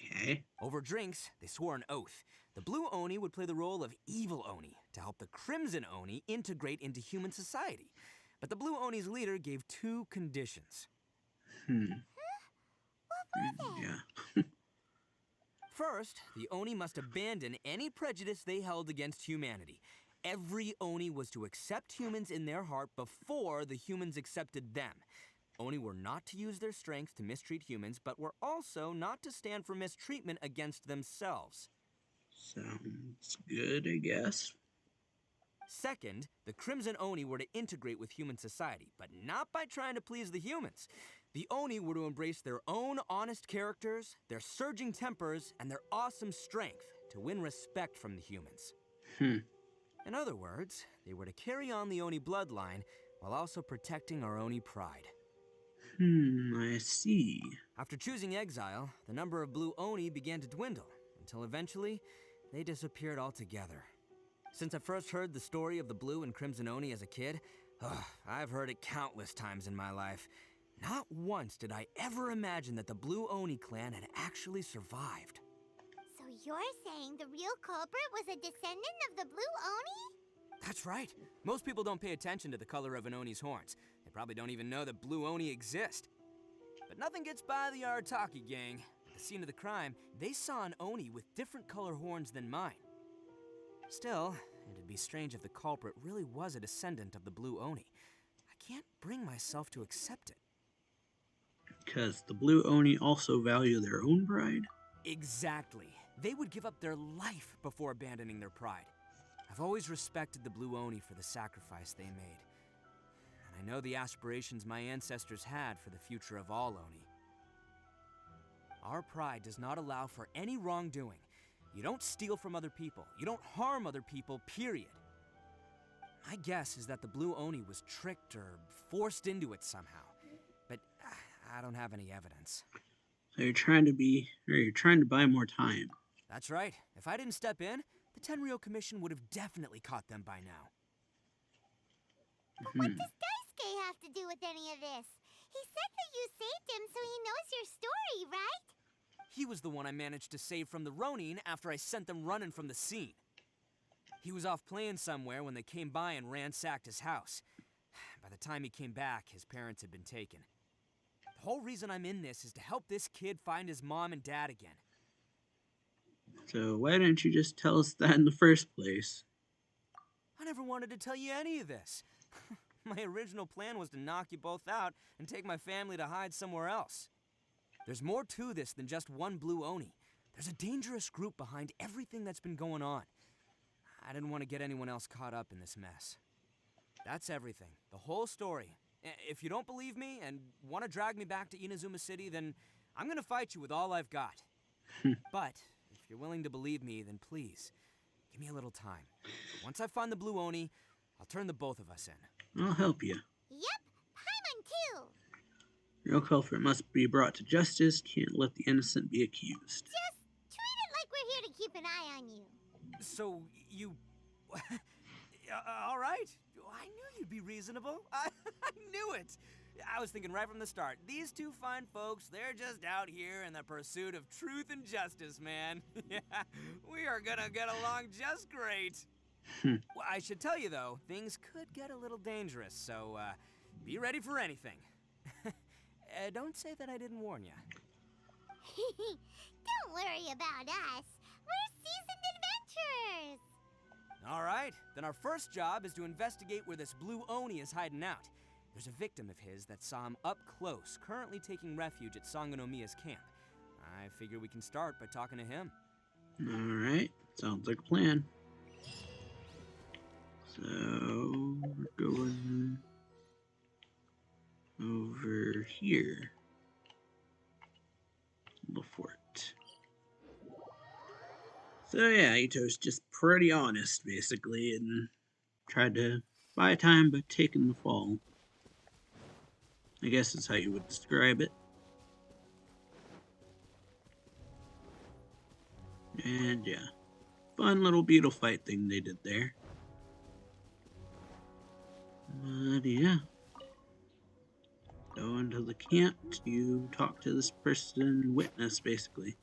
Okay. Over drinks, they swore an oath. The Blue Oni would play the role of evil Oni to help the Crimson Oni integrate into human society. But the Blue Oni's leader gave 2 conditions. Yeah. First, the Oni must abandon any prejudice they held against humanity. Every Oni was to accept humans in their heart before the humans accepted them. Oni were not to use their strength to mistreat humans, but were also not to stand for mistreatment against themselves. Sounds good, I guess. Second, the Crimson Oni were to integrate with human society, but not by trying to please the humans. The Oni were to embrace their own honest characters, their surging tempers, and their awesome strength to win respect from the humans. In other words, they were to carry on the Oni bloodline while also protecting our Oni pride. I see. After choosing exile, the number of Blue Oni began to dwindle, until eventually, they disappeared altogether. Since I first heard the story of the Blue and Crimson Oni as a kid, I've heard it countless times in my life. Not once did I ever imagine that the Blue Oni clan had actually survived. So you're saying the real culprit was a descendant of the Blue Oni? That's right. Most people don't pay attention to the color of an Oni's horns. They probably don't even know that Blue Oni exist. But nothing gets by the Arataki gang. At the scene of the crime, they saw an Oni with different color horns than mine. Still, it'd be strange if the culprit really was a descendant of the Blue Oni. I can't bring myself to accept it. Because the Blue Oni also value their own pride? Exactly. They would give up their life before abandoning their pride. I've always respected the Blue Oni for the sacrifice they made. And I know the aspirations my ancestors had for the future of all Oni. Our pride does not allow for any wrongdoing. You don't steal from other people. You don't harm other people, period. My guess is that the Blue Oni was tricked or forced into it somehow. But I don't have any evidence. So you're trying to buy more time. That's right. If I didn't step in, the Tenryou Commission would have definitely caught them by now. But what does Daisuke have to do with any of this? He said that you saved him so he knows your story, right? He was the one I managed to save from the Ronin after I sent them running from the scene. He was off playing somewhere when they came by and ransacked his house. By the time he came back, his parents had been taken. The whole reason I'm in this is to help this kid find his mom and dad again. So why didn't you just tell us that in the first place? I never wanted to tell you any of this. My original plan was to knock you both out and take my family to hide somewhere else. There's more to this than just one Blue Oni. There's a dangerous group behind everything that's been going on. I didn't want to get anyone else caught up in this mess. That's everything. The whole story. If you don't believe me and want to drag me back to Inazuma City, then I'm going to fight you with all I've got. But if you're willing to believe me, then please, give me a little time. Once I find the Blue Oni, I'll turn the both of us in. I'll help you. Yep, Paimon too. Real culprit must be brought to justice. Can't let the innocent be accused. Just treat it like we're here to keep an eye on you. So, you... all right. I knew you'd be reasonable. I knew it. I was thinking right from the start, these two fine folks, they're just out here in the pursuit of truth and justice, man. Yeah, we are gonna get along just great. Well, I should tell you, though, things could get a little dangerous, so be ready for anything. Don't say that I didn't warn you. Don't worry about us. We're seasoned adventurers. All right, then our first job is to investigate where this Blue Oni is hiding out. There's a victim of his that saw him up close, currently taking refuge at Sangonomiya's camp. I figure we can start by talking to him. All right, sounds like a plan. So we're going over here. The fort. So yeah, Ito's just pretty honest, basically, and tried to buy time by taking the fall. I guess that's how you would describe it. And yeah, fun little beetle fight thing they did there. But yeah, go into the camp to talk to this person, witness basically.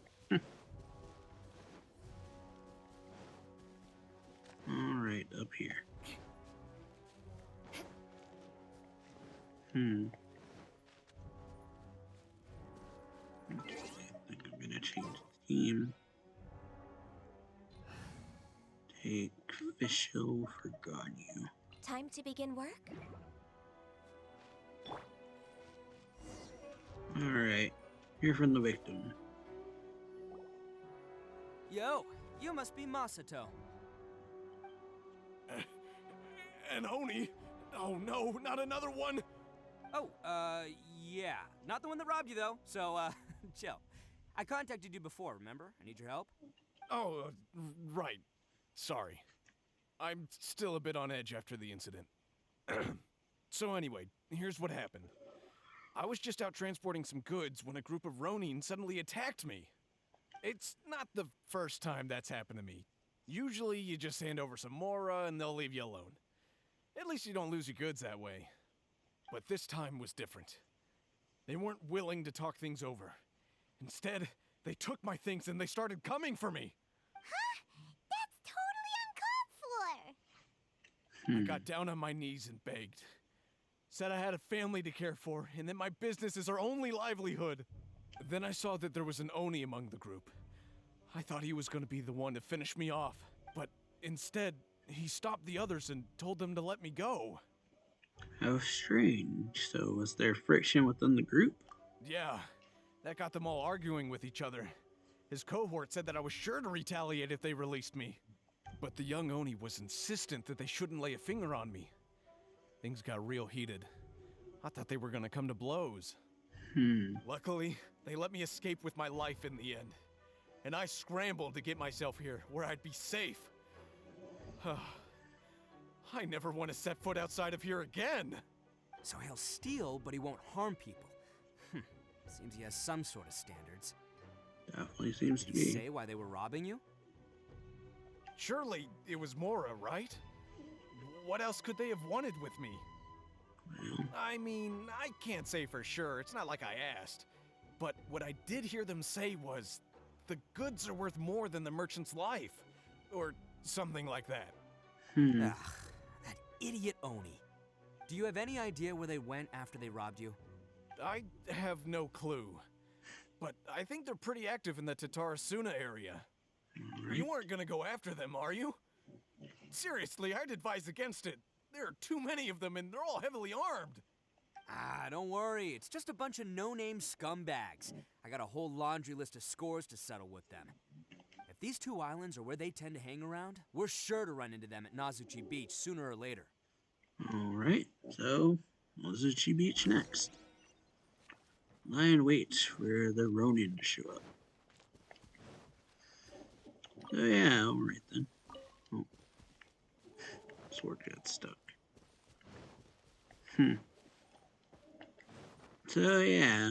Alright, up here. Okay, I think I'm gonna change the team. Take Fischl for Ganyu. Time to begin work? Alright, hear from the victim. Yo, you must be Masato. An Oni? Oh no, not another one! Oh, yeah. Not the one that robbed you, though, so, chill. I contacted you before, remember? I need your help. Oh, right. Sorry. I'm still a bit on edge after the incident. So anyway, here's what happened. I was just out transporting some goods when a group of Ronin suddenly attacked me. It's not the first time that's happened to me. Usually you just hand over some Mora and they'll leave you alone. At least you don't lose your goods that way. But this time was different. They weren't willing to talk things over. Instead, they took my things and they started coming for me. Huh? That's totally uncalled for! I got down on my knees and begged. Said I had a family to care for and that my business is our only livelihood. Then I saw that there was an Oni among the group. I thought he was going to be the one to finish me off, but instead, he stopped the others and told them to let me go. How strange. So was there friction within the group? Yeah, that got them all arguing with each other. His cohort said that I was sure to retaliate if they released me. But the young Oni was insistent that they shouldn't lay a finger on me. Things got real heated. I thought they were gonna come to blows. Luckily, they let me escape with my life in the end. And I scrambled to get myself here, where I'd be safe. I never want to set foot outside of here again. So he'll steal, but he won't harm people. Seems he has some sort of standards. Definitely seems to Did he be. say why they were robbing you? Surely it was Mora, right? What else could they have wanted with me? Well, I mean, I can't say for sure. It's not like I asked. But what I did hear them say was, the goods are worth more than the merchant's life. Or something like that. Ugh, that idiot Oni. Do you have any idea where they went after they robbed you? I have no clue. But I think they're pretty active in the Tatarasuna area. You aren't gonna go after them, are you? Seriously, I'd advise against it. There are too many of them and they're all heavily armed. Ah, don't worry. It's just a bunch of no-name scumbags. I got a whole laundry list of scores to settle with them. If these two islands are where they tend to hang around, we're sure to run into them at Nazuchi Beach sooner or later. alright, so Ozuchi Beach next. Lie in wait for the Ronin to show up. So yeah, alright then. Oh. Sword got stuck. So yeah.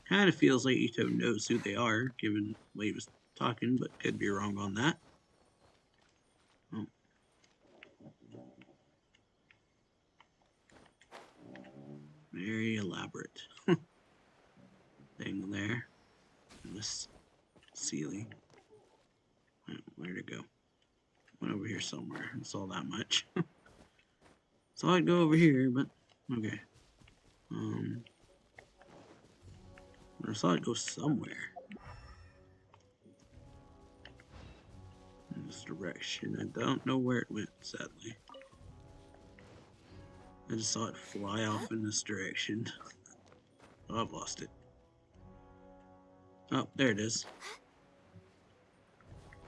Kinda feels like Ito knows who they are, given the way he was talking, but could be wrong on that. Oh. Very elaborate thing there. This ceiling. Where'd it go? Went over here somewhere. I saw that much. So I'd go over here, but okay. I saw it go somewhere. In this direction. I don't know where it went, sadly. I just saw it fly off in this direction. Oh, I've lost it. Oh, there it is.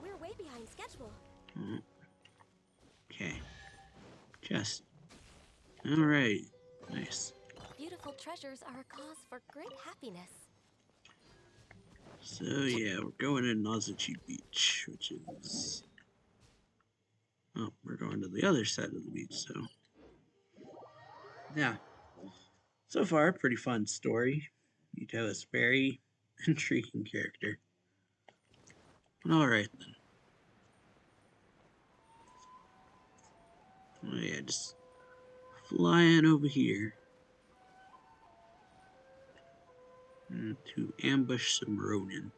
We're way behind schedule. Oh. Okay. Chest. Alright. Nice. Beautiful treasures are a cause for great happiness. So yeah, we're going to Nazuchi Beach, which is... Oh, we're going to the other side of the beach, so... Yeah. So far, pretty fun story. You tell us very intriguing character. Alright then. Oh yeah, just flying over here. To ambush some Ronin.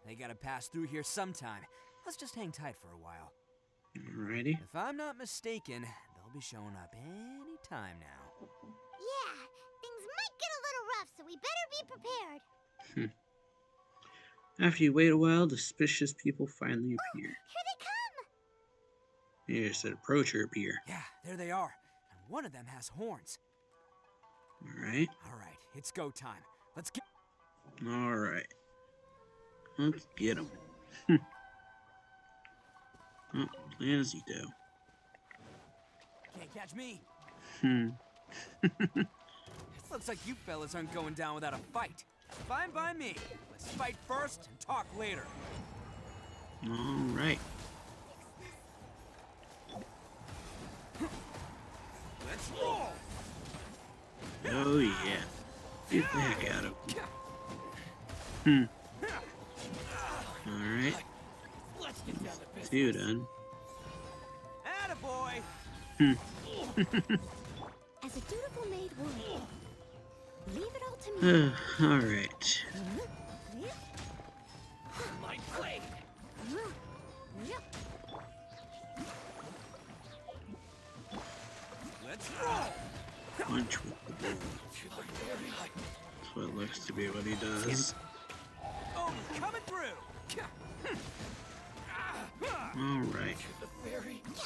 They gotta pass through here sometime. Let's just hang tight for a while. Alrighty. If I'm not mistaken, they'll be showing up any time now. Yeah, things might get a little rough, so we better be prepared. After you wait a while, the suspicious people finally appear. Here they come! Here's an approacher appear. Yeah, there they are. And one of them has horns. Alright. Alright, it's go time. Let's get... Alright. Let's get him. Oh, plan is Itto. Can't catch me. Hmm. Looks like you fellas aren't going down without a fight. Fine by me. Let's fight first and talk later. Alright. Let's roll! Oh yeah. Get the heck out of him. Alright. Two done. Attaboy! As a dutiful maid would. Leave it all to me. Alright. My blade! Let's roll! Punch with the bull. That's what looks to be what he does. Oh, coming through! Alright.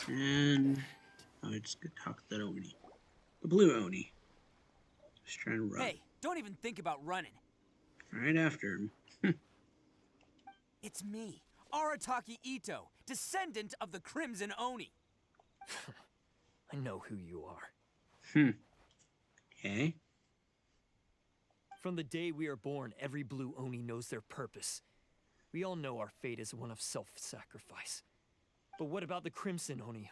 And I just could talk to that Oni. The blue Oni. Just trying to run. Hey, don't even think about running. Right after him. It's me, Arataki Itto, descendant of the Crimson Oni. I know who you are. Okay. From the day we are born, every blue Oni knows their purpose. We all know our fate is one of self-sacrifice. But what about the Crimson Oni,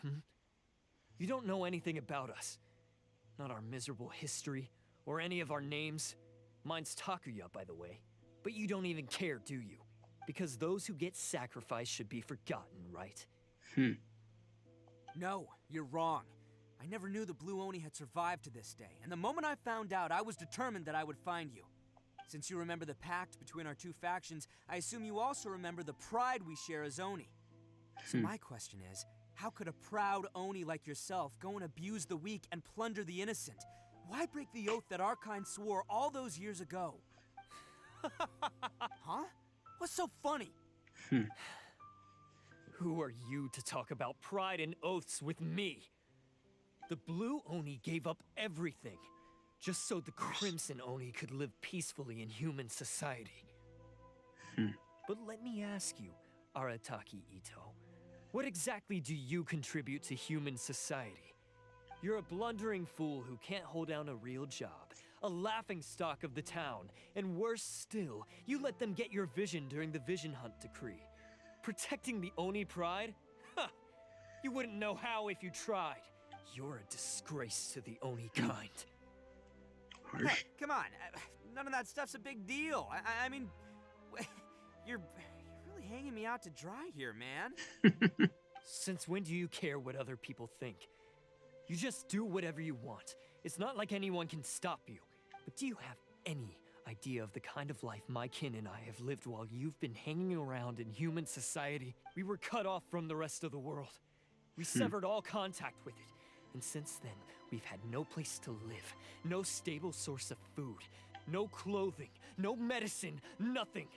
You don't know anything about us. Not our miserable history, or any of our names. Mine's Takuya, by the way. But you don't even care, do you? Because those who get sacrificed should be forgotten, right? No, you're wrong. I never knew the Blue Oni had survived to this day, and the moment I found out, I was determined that I would find you. Since you remember the pact between our two factions, I assume you also remember the pride we share as Oni. So my question is, how could a proud Oni like yourself go and abuse the weak and plunder the innocent? Why break the oath that our kind swore all those years ago? Huh? What's so funny? Who are you to talk about pride and oaths with me? The Blue Oni gave up everything, just so the Crimson Oni could live peacefully in human society. But let me ask you, Arataki Itto, what exactly do you contribute to human society? You're a blundering fool who can't hold down a real job, a laughingstock of the town, and worse still, you let them get your vision during the Vision Hunt decree. Protecting the Oni pride? Ha! You wouldn't know how if you tried. You're a disgrace to the Oni kind. Harsh. Hey, come on. None of that stuff's a big deal. I mean, you're really hanging me out to dry here, man. Since when do you care what other people think? You just do whatever you want. It's not like anyone can stop you. But do you have any idea of the kind of life my kin and I have lived while you've been hanging around in human society? We were cut off from the rest of the world. We severed all contact with it. And since then, we've had no place to live, no stable source of food, no clothing, no medicine, nothing.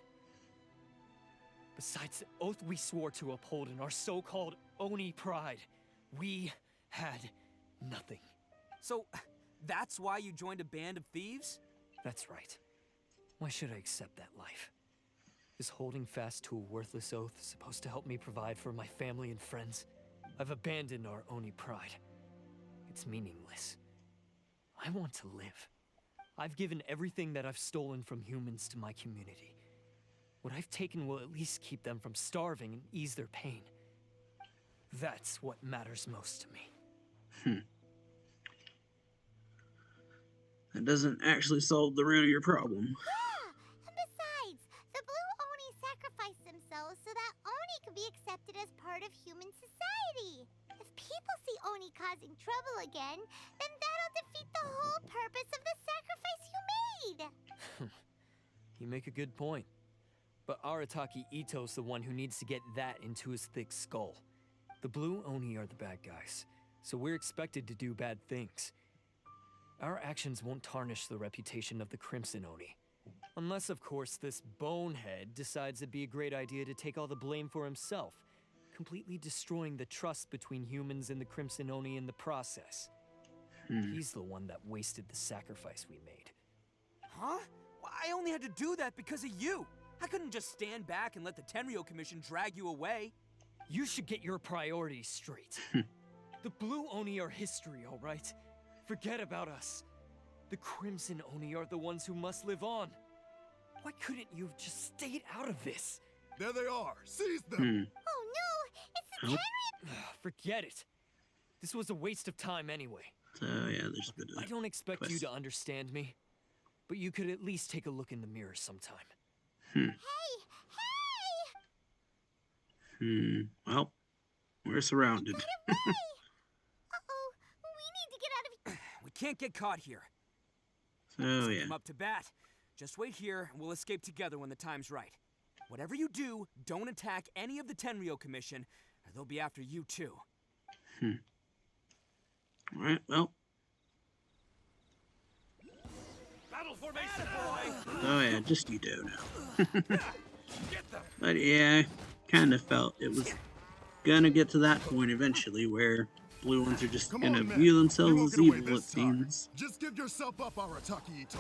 Besides the oath we swore to uphold in our so-called Oni pride, we had nothing. So, that's why you joined a band of thieves? That's right. Why should I accept that life? Is holding fast to a worthless oath supposed to help me provide for my family and friends? I've abandoned our Oni pride. It's meaningless. I want to live. I've given everything that I've stolen from humans to my community. What I've taken will at least keep them from starving and ease their pain. That's what matters most to me. That doesn't actually solve the root of your problem. Yeah! And besides, the blue Oni sacrificed themselves so that Oni could be accepted as part of human society. If people see Oni causing trouble again, then that'll defeat the whole purpose of the sacrifice you made. You make a good point. But Arataki Itto's the one who needs to get that into his thick skull. The blue Oni are the bad guys, so we're expected to do bad things. Our actions won't tarnish the reputation of the Crimson Oni. Unless, of course, this bonehead decides it'd be a great idea to take all the blame for himself, completely destroying the trust between humans and the Crimson Oni in the process. He's the one that wasted the sacrifice we made. Huh? Well, I only had to do that because of you. I couldn't just stand back and let the Tenryo Commission drag you away. You should get your priorities straight. The blue Oni are history, all right? Forget about us. The Crimson Oni are the ones who must live on. Why couldn't you have just stayed out of this? There they are. Seize them. Oh no! It's the Tenryo! Forget it. This was a waste of time anyway. So yeah, there's a bit of I don't expect you quest. to understand me, but you could at least take a look in the mirror sometime. Hey! Well, we're surrounded. Uh-oh, we need to get out of here. We can't get caught here. So yeah. I'm up to bat. Just wait here, and we'll escape together when the time's right. Whatever you do, don't attack any of the Tenryo Commission, or they'll be after you too. Alright, well. Battle formation, boy. Oh yeah, just you do now. But yeah, kind of felt it was gonna get to that point eventually where blue ones are just gonna view themselves as evil, it seems. Just give yourself up, Arataki Itto.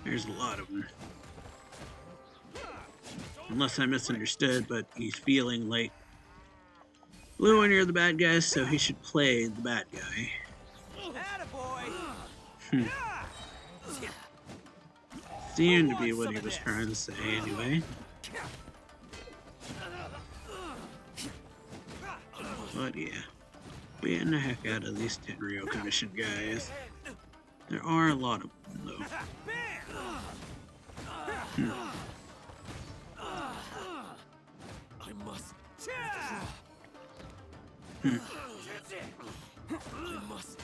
There's a lot of them. Unless I misunderstood, but he's feeling like blue and you're the bad guys, so he should play the bad guy. Attaboy! Seemed to be what he was trying to say anyway. But yeah, beating the heck out of these Tenryo Commission guys. There are a lot of them though. I must. I must.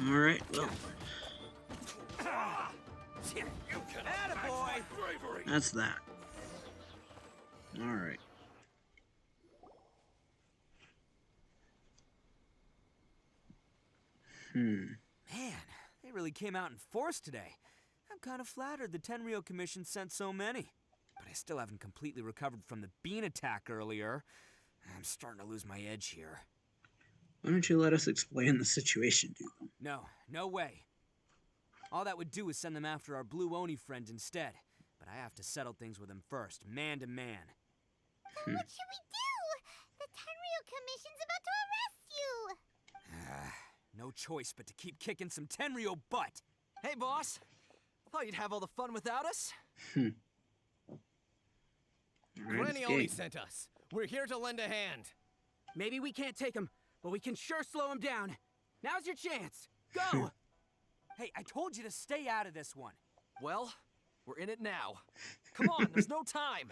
Alright, well, Attaboy! that's that. Alright. Man, they really came out in force today. I'm kind of flattered the Tenryo Commission sent so many. But I still haven't completely recovered from the bean attack earlier. I'm starting to lose my edge here. Why don't you let us explain the situation to them? No way. All that would do is send them after our blue Oni friend instead. But I have to settle things with him first, man to man. Then what should we do? The Tenryo Commission's about to arrest you! No choice but to keep kicking some Tenryo butt. Hey, boss. Thought you'd have all the fun without us? Granny Oni sent us. We're here to lend a hand. Maybe we can't take him, but we can sure slow him down. Now's your chance. Go! Hey, I told you to stay out of this one. Well, we're in it now. Come on, there's no time.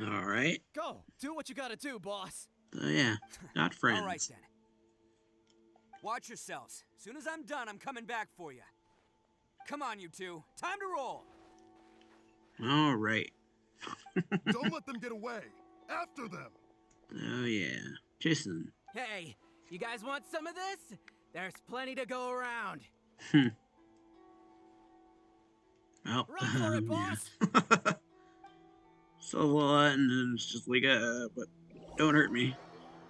Alright. Go. Do what you gotta do, boss. So yeah, not friends. All right then. Watch yourselves. As soon as I'm done, I'm coming back for you. Come on, you two. Time to roll. Alright. Don't let them get away. After them. Oh yeah. Jason. Hey, you guys want some of this? There's plenty to go around. Well, Run for it, boss! yeah. So a lot, and then it's just like, but don't hurt me.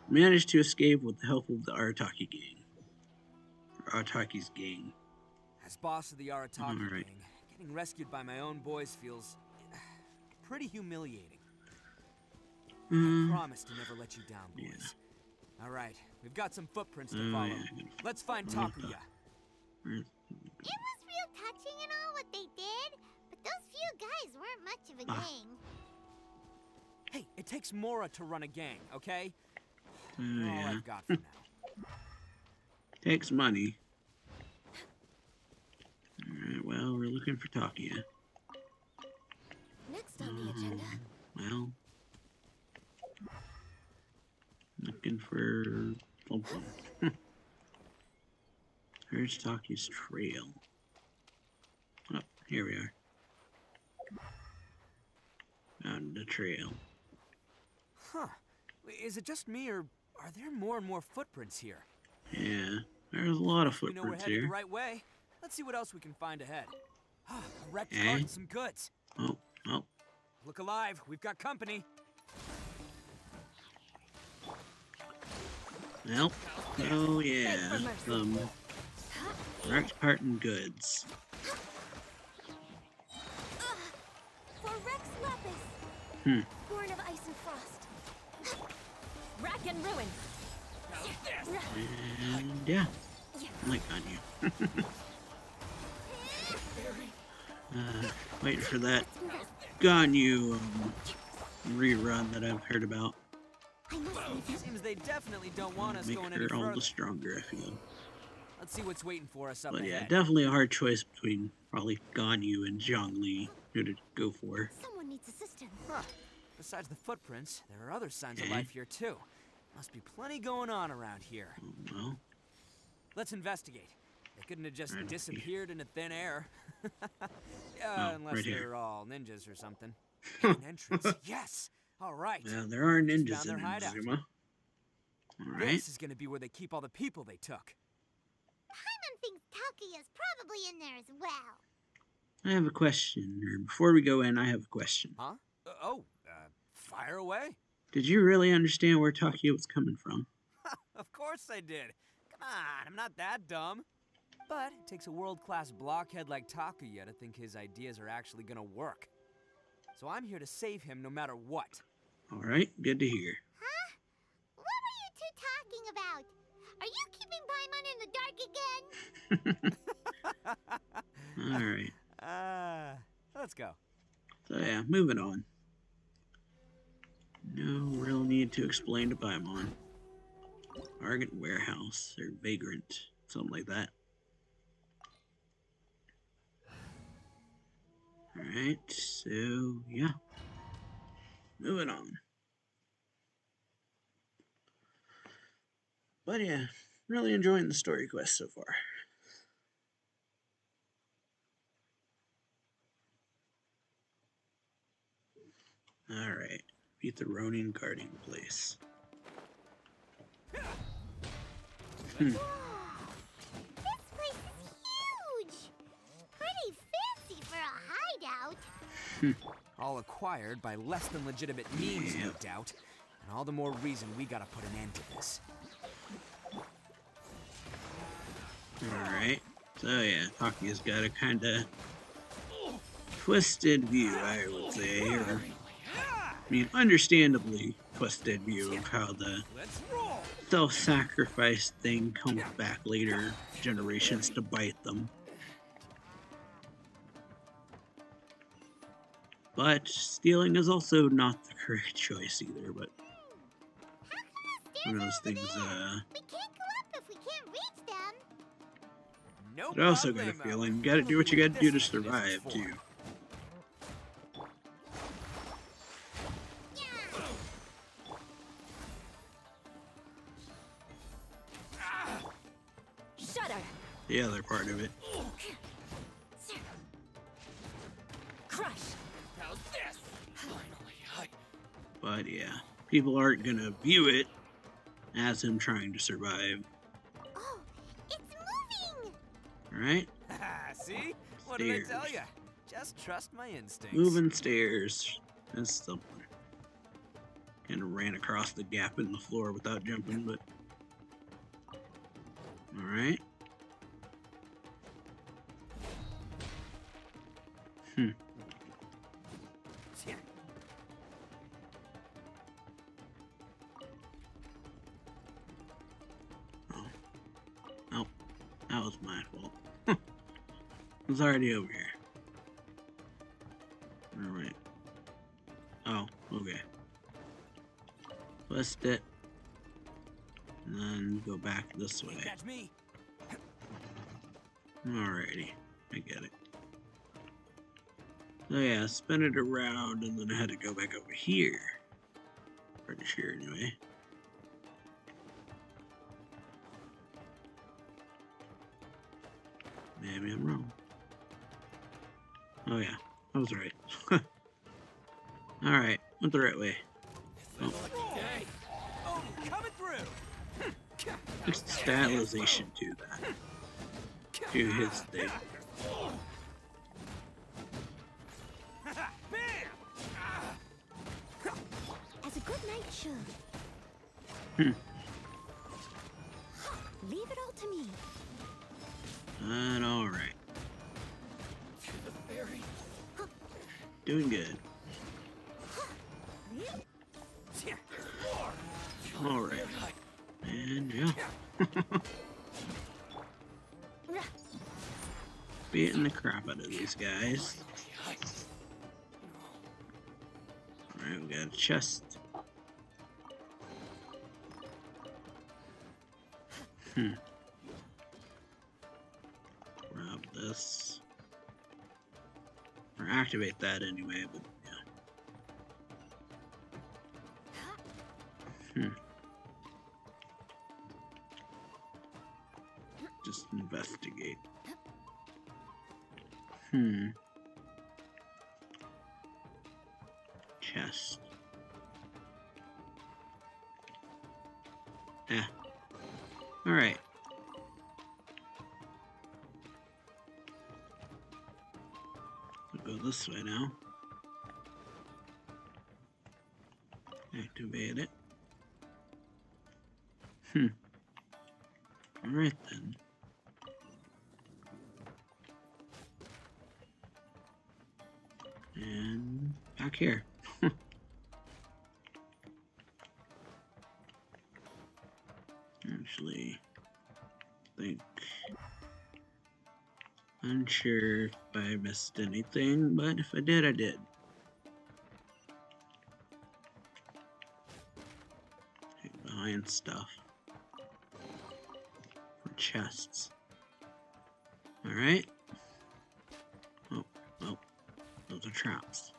Managed to escape with the help of the Arataki gang. Arataki's gang. As boss of the Arataki All right. gang, getting rescued by my own boys feels pretty humiliating. I promise to never let you down, boys. All right, we've got some footprints to follow. Yeah, Let's find Where the Takuya. Where's It was real touching and all what they did, but those few guys weren't much of a gang. Hey, it takes Mora to run a gang, okay? Oh, All yeah. I've got for now. Takes money. Alright, well, we're looking for Takia. Next on the agenda. Well, looking for something. Where's Takia's trail? Oh, here we are. Found the trail. Huh. Is it just me, or are there more and more footprints here? Yeah, there's a lot of We know we're footprints headed here. the right way. Let's see what else we can find ahead. A wrecked Eh? cart and some goods. Oh, oh. Look alive, we've got company. Well, oh yeah, some wrecked part and goods. For Rex Lapis. Born of ice and frost. Rack and ruin. And yeah, like on you. Waiting for that Ganyu rerun that I've heard about. Seems they definitely don't want us Make going any her all further. the stronger, I feel. Let's see what's waiting for us up But yeah, ahead. definitely a hard choice between probably Ganyu and Zhongli who to go for. Someone needs assistance. Huh. Besides the footprints, there are other signs of Eh? life here too. Must be plenty going on around here. Oh, well, Let's investigate. They couldn't have just Right. disappeared into thin air. Oh, Unless right here. they're all ninjas or something. An entrance. Yes. All right. well, there are Just ninjas found their in hideout. Inazuma. Alright. This is going to be where they keep all the people they took. Paimon thinks Takia's probably in there as well. I have a question. Or before we go in, I have a question. Huh? Fire away. Did you really understand where Takia was coming from? Of course I did. Come on, I'm not that dumb. But it takes a world-class blockhead like Takuya to think his ideas are actually gonna work. So I'm here to save him no matter what. Alright, good to hear. Huh? What were you two talking about? Are you keeping Paimon in the dark again? Alright. Let's go. So yeah, moving on. No real need to explain to Paimon. Argent warehouse, or vagrant, something like that. Alright, so yeah. Moving on. But yeah, really enjoying the story quest so far. Alright, beat the Ronin guarding the place. This place is huge! Pretty fancy for a hideout. All acquired by less than legitimate means, no Yep. doubt. And all the more reason we gotta put an end to this. Alright, so yeah, Takia's got a kinda twisted view, I would say, or I mean, understandably twisted view of how the Let's roll! self-sacrifice thing comes back later generations to bite them. But stealing is also not the correct choice either, but one of those things, We can't go up if we can't reach them. No but I also got a problemo. feeling you gotta do what you gotta do to This is survive, for. too. Shudder. The other part of it. Crush. How's this? Finally, But yeah, people aren't gonna view it as him trying to survive. Oh, it's moving! Alright? See? What did I tell Stairs. you? Just trust my instincts. Moving stairs. That's something. Kind of ran across the gap in the floor without jumping, but. Alright. Yeah. Oh. Oh. That was my fault. It was already over here. Alright. Oh, okay. Twist it. And then go back this way. Catch me. Alrighty. I get it. So yeah, spin it around and then I had to go back over here. Pretty sure anyway. Maybe I'm wrong. Oh yeah, I was right. Alright, went the right way. Oh. Oh, coming through. There's stylization to that. To his thing. As a good knight should. Leave it all to me. And alright. Doing good. Alright. And yeah. Beating the crap out of these guys. Alright, we got a chest. Grab this. Or activate that anyway, but yeah. Just investigate. Chest. Yeah. Alright. We'll go this way now. Activate it. Alright then. And back here. Actually, think unsure if I missed anything, but if I did, I did. Behind stuff for chests. All right. Oh, those are traps.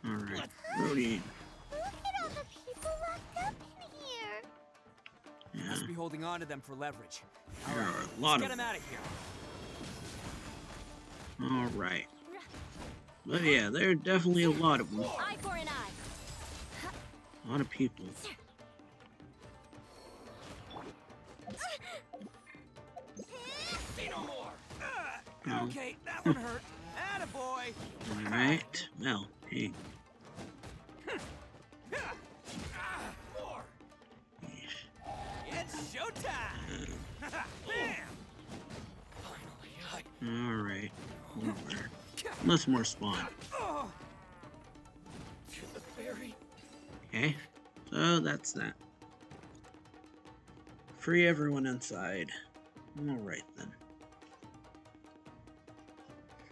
All right, Rhodey. Look at all the people locked up in here. Yeah, Must be holding on to them for leverage. there All are right, a lot let's of get them out of here. All right. But yeah, there are definitely a lot of them. Eye for an eye. A lot of people. Say no more. Oh. Okay, that one hurt. Attaboy. Alright, well, hey. It's showtime. Bam. Alright. Unless more spawn. Okay, so that's that. Free everyone inside. Alright then.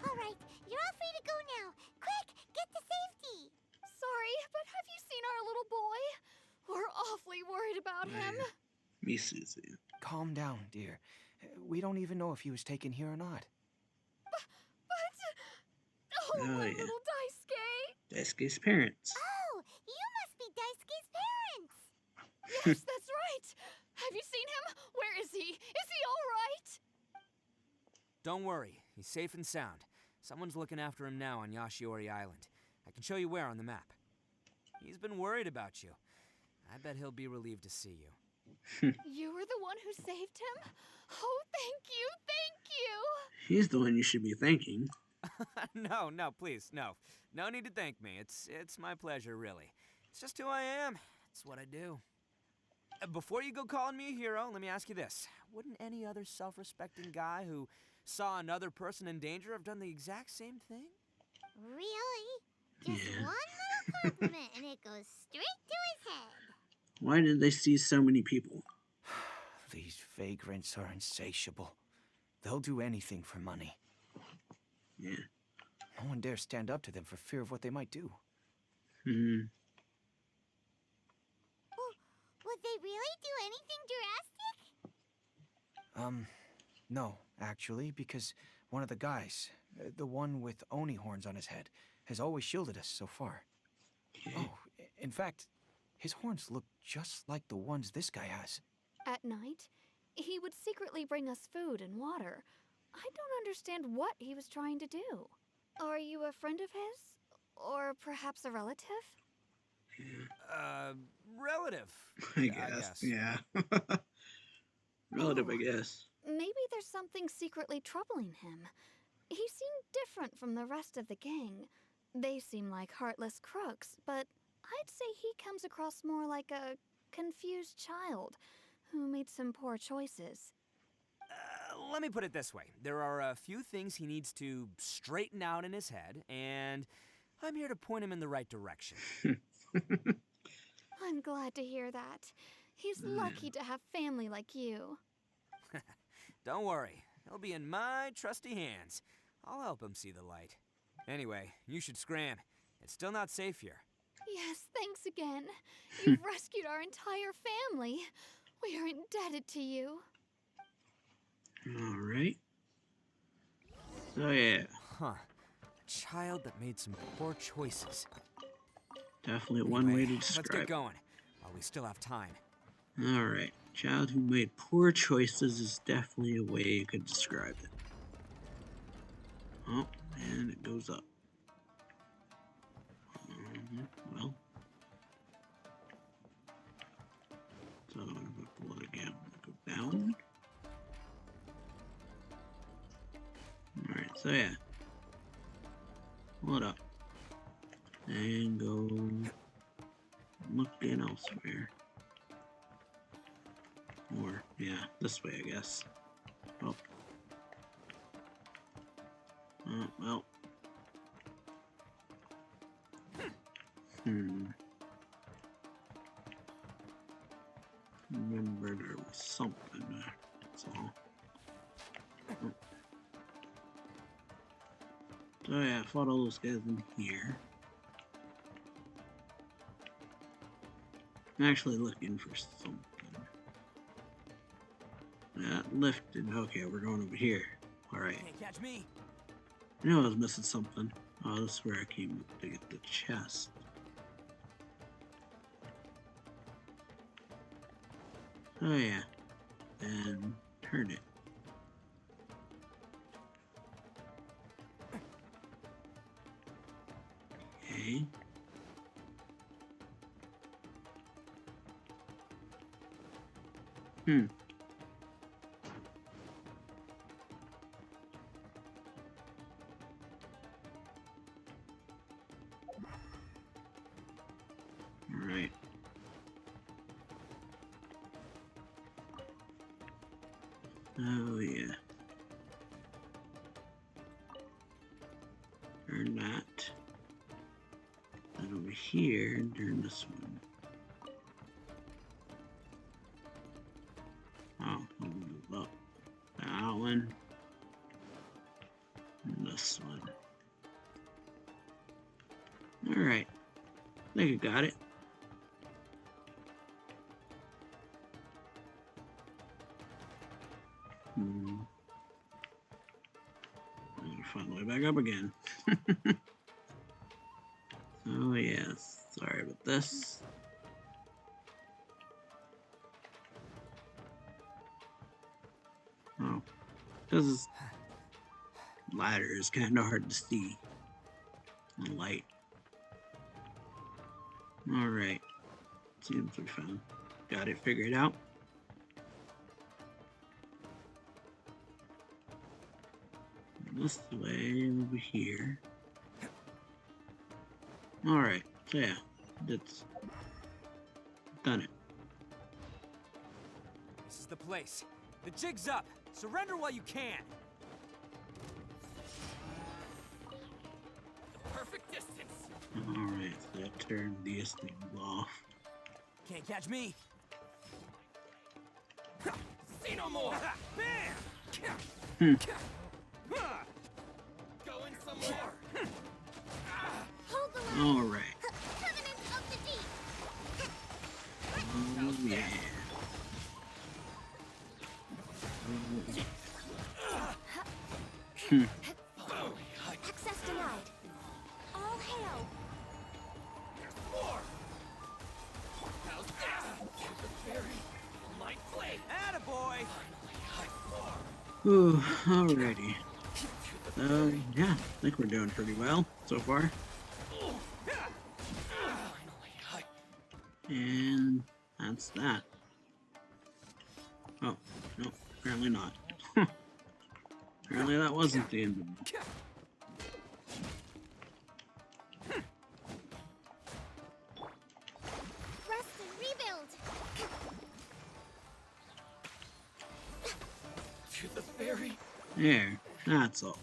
Alright, you're all free to go now. Quick, get to safety. Sorry, but have you seen our little boy? We're awfully worried about him. Me, Susie. Calm down, dear. We don't even know if he was taken here or not. Oh, Oh, my yeah. little Daisuke. Daisuke's parents. Oh, you must be Daisuke's parents. Yes, that's right. Have you seen him? Where is he? Is he all right? Don't worry, he's safe and sound. Someone's looking after him now on Yashiori Island. I can show you where on the map. He's been worried about you. I bet he'll be relieved to see you. You were the one who saved him? Oh, thank you, thank you. He's the one you should be thanking. No, please, no. No need to thank me. It's my pleasure, really. It's just who I am. It's what I do. Before you go calling me a hero, let me ask you this. Wouldn't any other self-respecting guy who saw another person in danger have done the exact same thing? Really? Just Yeah. one little compliment and it goes straight to his head. Why did they see so many people? These vagrants are insatiable. They'll do anything for money. Yeah. No one dares stand up to them for fear of what they might do. Would they really do anything drastic? No, actually, because one of the guys, the one with Oni horns on his head, has always shielded us so far. Oh, in fact, his horns look just like the ones this guy has. At night, he would secretly bring us food and water. I don't understand what he was trying to do. Are you a friend of his? Or perhaps a relative? Relative. I guess. Yeah. Relative, I guess. Maybe there's something secretly troubling him. He seemed different from the rest of the gang. They seem like heartless crooks, but I'd say he comes across more like a confused child who made some poor choices. Let me put it this way. There are a few things he needs to straighten out in his head, and I'm here to point him in the right direction. I'm glad to hear that. He's lucky to have family like you. Don't worry. He'll be in my trusty hands. I'll help him see the light. Anyway, you should scram. It's still not safe here. Yes, thanks again. You've rescued our entire family. We are indebted to you. Alright. So yeah. Huh. A child that made some poor choices. Definitely one way to describe Let's get going, while we still have time. Alright. Child who made poor choices is definitely a way you could describe it. Oh, and it goes up. Well. So I'm going to pull it again. Go down. Alright, so yeah. Pull it up. And go looking elsewhere. Or, yeah, this way, I guess. Oh. Well. Remember there was something there. That's all. Oh. So yeah, I fought all those guys in here. I'm actually looking for something. Yeah, lifted. Okay, we're going over here. Alright. Can't catch me. I knew I was missing something. Oh, this is where I came to get the chest. Oh yeah. And turn it. Okay. Alright. Oh yeah. Turn that. And over here, and turn this one. Oh, I'll move up. That one. And this one. Alright. I think I got it. Find my way back up again. Oh yes, sorry about this. Oh, this ladder is kind of hard to see. The light. All right, seems we found. Got it figured out. This way over here. Alright, so yeah, that's done it. This is the place. The jig's up. Surrender while you can. The perfect distance. Alright, so I turned these things off. Can't catch me. Say no more! Bam! Going somewhere. Hold the line. All right. Covenant of the Deep. Oh yeah. Access denied. All hail. Attaboy! Ooh, alrighty. Yeah, I think we're doing pretty well so far. And that's that. Oh, no, apparently not. Apparently that wasn't the end of it. Rest and rebuild. To the ferry. There, that's all.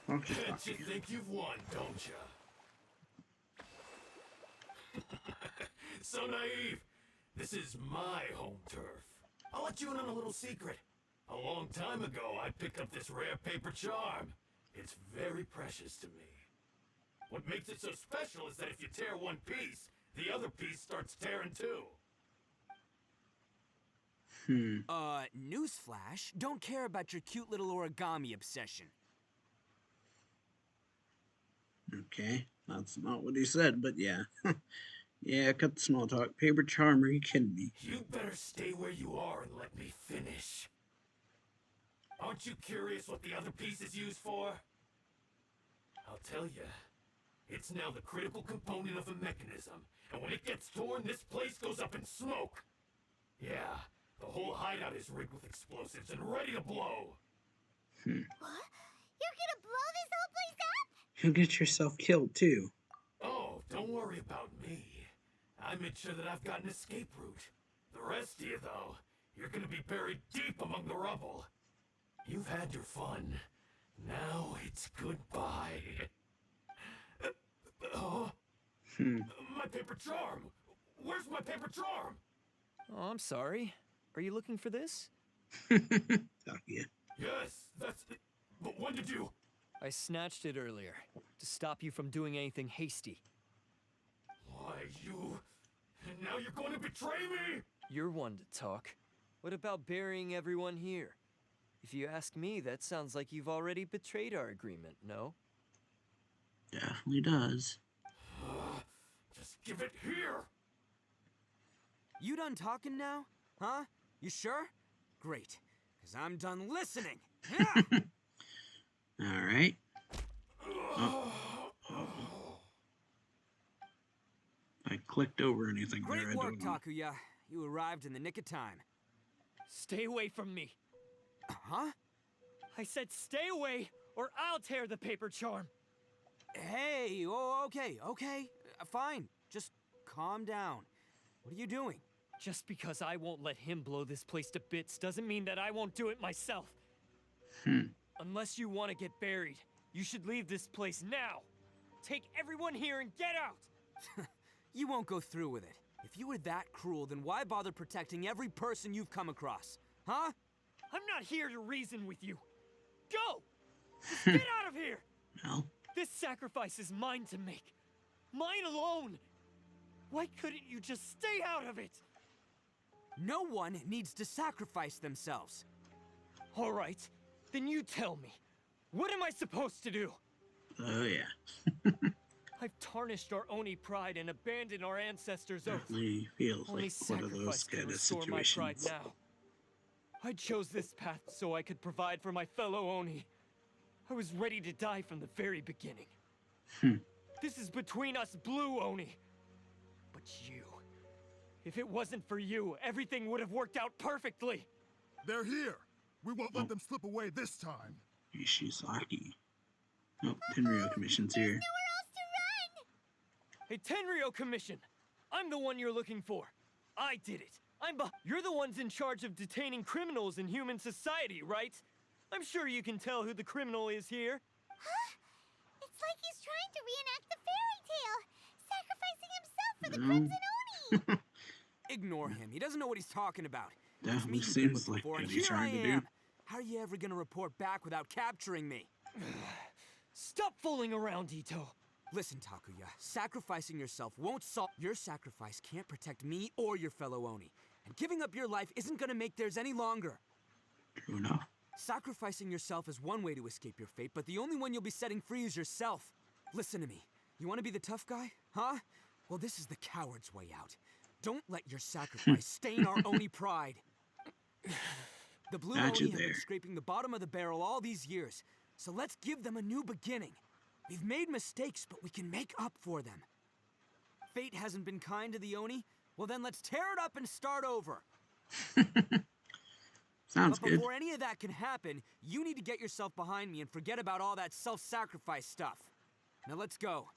Talk to Bet talk you again. think you've won, don't you? So naive. This is my home turf. I'll let you in on a little secret. A long time ago, I picked up this rare paper charm. It's very precious to me. What makes it so special is that if you tear one piece, the other piece starts tearing too. Newsflash, don't care about your cute little origami obsession. Okay, that's not what he said, but yeah. Yeah, cut the small talk. Paper charm, are you kidding me? You better stay where you are and let me finish. Aren't you curious what the other piece is used for? I'll tell you. It's now the critical component of a mechanism, and when it gets torn, this place goes up in smoke. Yeah, the whole hideout is rigged with explosives and ready to blow. What? You're gonna blow this whole place up? You'll get yourself killed too. Oh, don't worry about me. I made sure that I've got an escape route. The rest of you, though, you're gonna be buried deep among the rubble. You've had your fun. Now it's goodbye. My paper charm! Where's my paper charm? Oh, I'm sorry. Are you looking for this? Talk you. Yes, that's it. But when did you... I snatched it earlier, to stop you from doing anything hasty. Why, you... And now you're going to betray me? You're one to talk. What about burying everyone here? If you ask me, that sounds like you've already betrayed our agreement, no? Definitely does. Just give it here! You done talking now? Huh? You sure? Great, because I'm done listening. Yeah! Alright. Oh. I clicked over anything there, Great I work, don't know. Takuya. You arrived in the nick of time. Stay away from me. Huh? I said stay away, or I'll tear the paper charm. Hey, oh, okay. Fine. Just calm down. What are you doing? Just because I won't let him blow this place to bits doesn't mean that I won't do it myself. Unless you want to get buried, you should leave this place now. Take everyone here and get out! You won't go through with it. If you were that cruel, then why bother protecting every person you've come across? Huh? I'm not here to reason with you. Go! Just get out of here! Well, This sacrifice is mine to make. Mine alone! Why couldn't you just stay out of it? No one needs to sacrifice themselves. All right, then you tell me. What am I supposed to do? oh yeah. I've tarnished our Oni pride and abandoned our ancestors' oath. Definitely feels Only like one of those sacrifice can kind of restore my pride situations. now. I chose this path so I could provide for my fellow Oni. I was ready to die from the very beginning. This is between us blue Oni. But you... If it wasn't for you, everything would have worked out perfectly. They're here. We won't let them slip away this time. Ishizaki. Oh, Tenryo Commission's here. Nowhere else to run! Hey, Tenryo Commission! I'm the one you're looking for. I did it. You're the ones in charge of detaining criminals in human society, right? I'm sure you can tell who the criminal is here. Huh? It's like he's trying to reenact the fairy tale, sacrificing himself for the Crimson Oni! Ignore him. He doesn't know what he's talking about. Definitely you've been seems with like before, and Eddie's here I hard to do. am. How are you ever gonna report back without capturing me? Stop fooling around, Itto. Listen, Takuya, sacrificing yourself won't solve. Your sacrifice can't protect me or your fellow Oni, and giving up your life isn't gonna make theirs any longer. True enough. Sacrificing yourself is one way to escape your fate, but the only one you'll be setting free is yourself. Listen to me. You want to be the tough guy, huh? Well, this is the coward's way out. Don't let your sacrifice stain our Oni pride. The blue Gotcha Oni have there. been scraping the bottom of the barrel all these years, so let's give them a new beginning. We've made mistakes, but we can make up for them. Fate hasn't been kind to the Oni? Well, then let's tear it up and start over. Sounds But good. before any of that can happen, you need to get yourself behind me and forget about all that self-sacrifice stuff. Now let's go.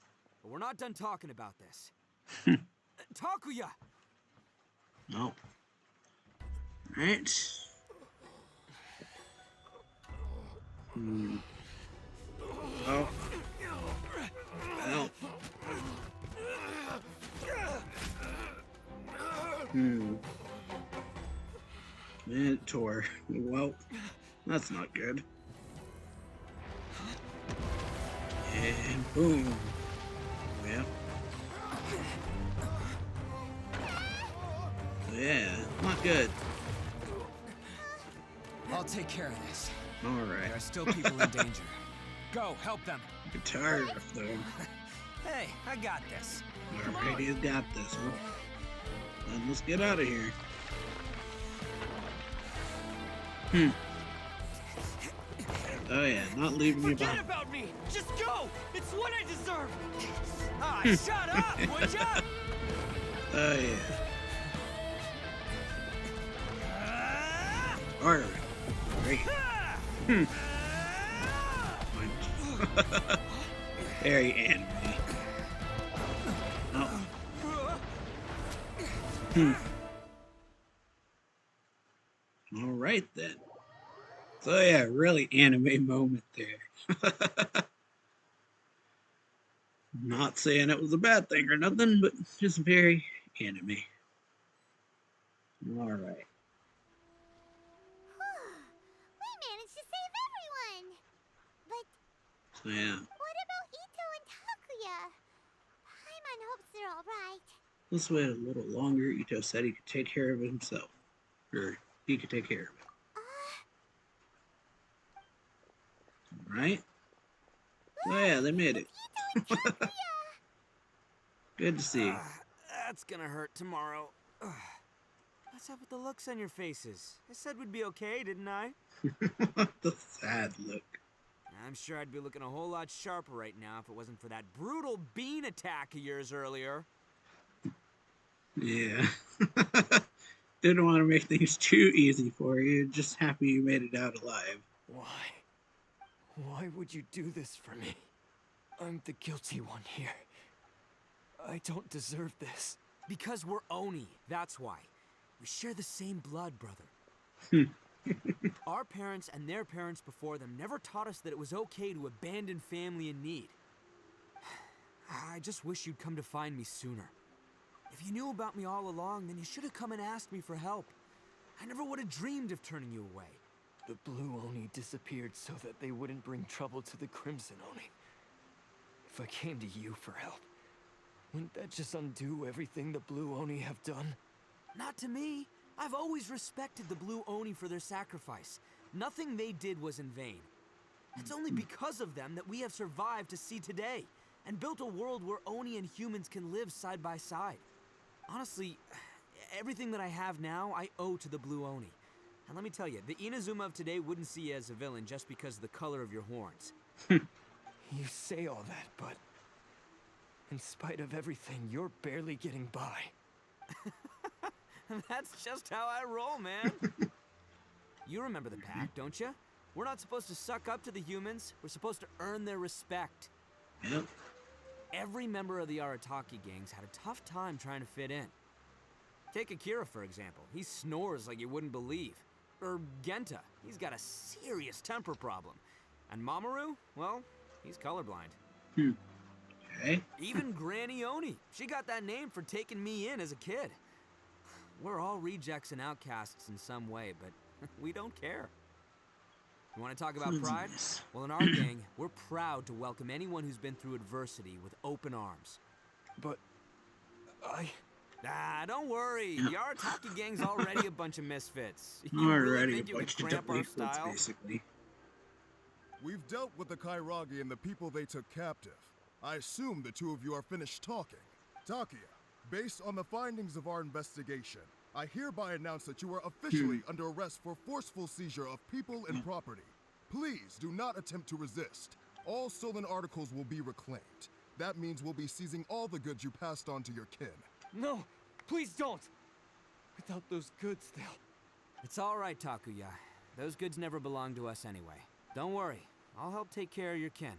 But we're not done talking about this. Takuya! No. Right. Oh. Well. It tore. Well, that's not good. And boom. Yeah. Yeah, not good. I'll take care of this. Alright. There are still people in danger. Go, help them. Guitar riff, though. Hey, I got this. Alright, he's got this one. Then let's get out of here. Oh yeah, not leaving me Forget behind. about me! Just go! It's what I deserve! Ah, shut up, would ya? Oh yeah. Alright. Great. Very anime. Oh. Alright then. So yeah, really anime moment there. Not saying it was a bad thing or nothing, but just very anime. Alright. We managed to save everyone! But So yeah. what about Itto and Takuya? Paimon hopes they're alright. Let's wait a little longer. Itto said he could take care of himself. Or he could take care of it. Right? Oh yeah, they made it. Good to see. That's gonna hurt tomorrow. What's up with the looks on your faces? I said we'd be okay, didn't I? The sad look. I'm sure I'd be looking a whole lot sharper right now if it wasn't for that brutal bean attack of yours earlier. Yeah. Didn't want to make things too easy for you. Just happy you made it out alive. Why? Why would you do this for me? I'm the guilty one here. I don't deserve this. Because we're Oni, that's why. We share the same blood, brother. Our parents and their parents before them never taught us that it was okay to abandon family in need. I just wish you'd come to find me sooner. If you knew about me all along, then you should have come and asked me for help. I never would have dreamed of turning you away. The Blue Oni disappeared so that they wouldn't bring trouble to the Crimson Oni. If I came to you for help, wouldn't that just undo everything the Blue Oni have done? Not to me. I've always respected the Blue Oni for their sacrifice. Nothing they did was in vain. It's only because of them that we have survived to see today, and built a world where Oni and humans can live side by side. Honestly, everything that I have now, I owe to the Blue Oni. And let me tell you, the Inazuma of today wouldn't see you as a villain just because of the color of your horns. You say all that, but in spite of everything, you're barely getting by. That's just how I roll, man. You remember the pact, don't you? We're not supposed to suck up to the humans. We're supposed to earn their respect. Yep. Every member of the Arataki gangs had a tough time trying to fit in. Take Akira, for example. He snores like you wouldn't believe. Or Genta. He's got a serious temper problem. And Mamoru, well, he's colorblind. Okay. Even Granny Oni. She got that name for taking me in as a kid. We're all rejects and outcasts in some way, but we don't care. You want to talk about pride? Nice. Well, in our gang, we're proud to welcome anyone who's been through adversity with open arms. But Ah, don't worry. Yeah. The Arataki gang's already a bunch of misfits. You really Already a think you could bunch of cramp our delinquents, style? basically. We've dealt with the Kairagi and the people they took captive. I assume the two of you are finished talking. Takia, based on the findings of our investigation, I hereby announce that you are officially under arrest for forceful seizure of people and property. Please do not attempt to resist. All stolen articles will be reclaimed. That means we'll be seizing all the goods you passed on to your kin. No, please don't. Without those goods, they'll... It's all right, Takuya. Those goods never belonged to us anyway. Don't worry. I'll help take care of your kin.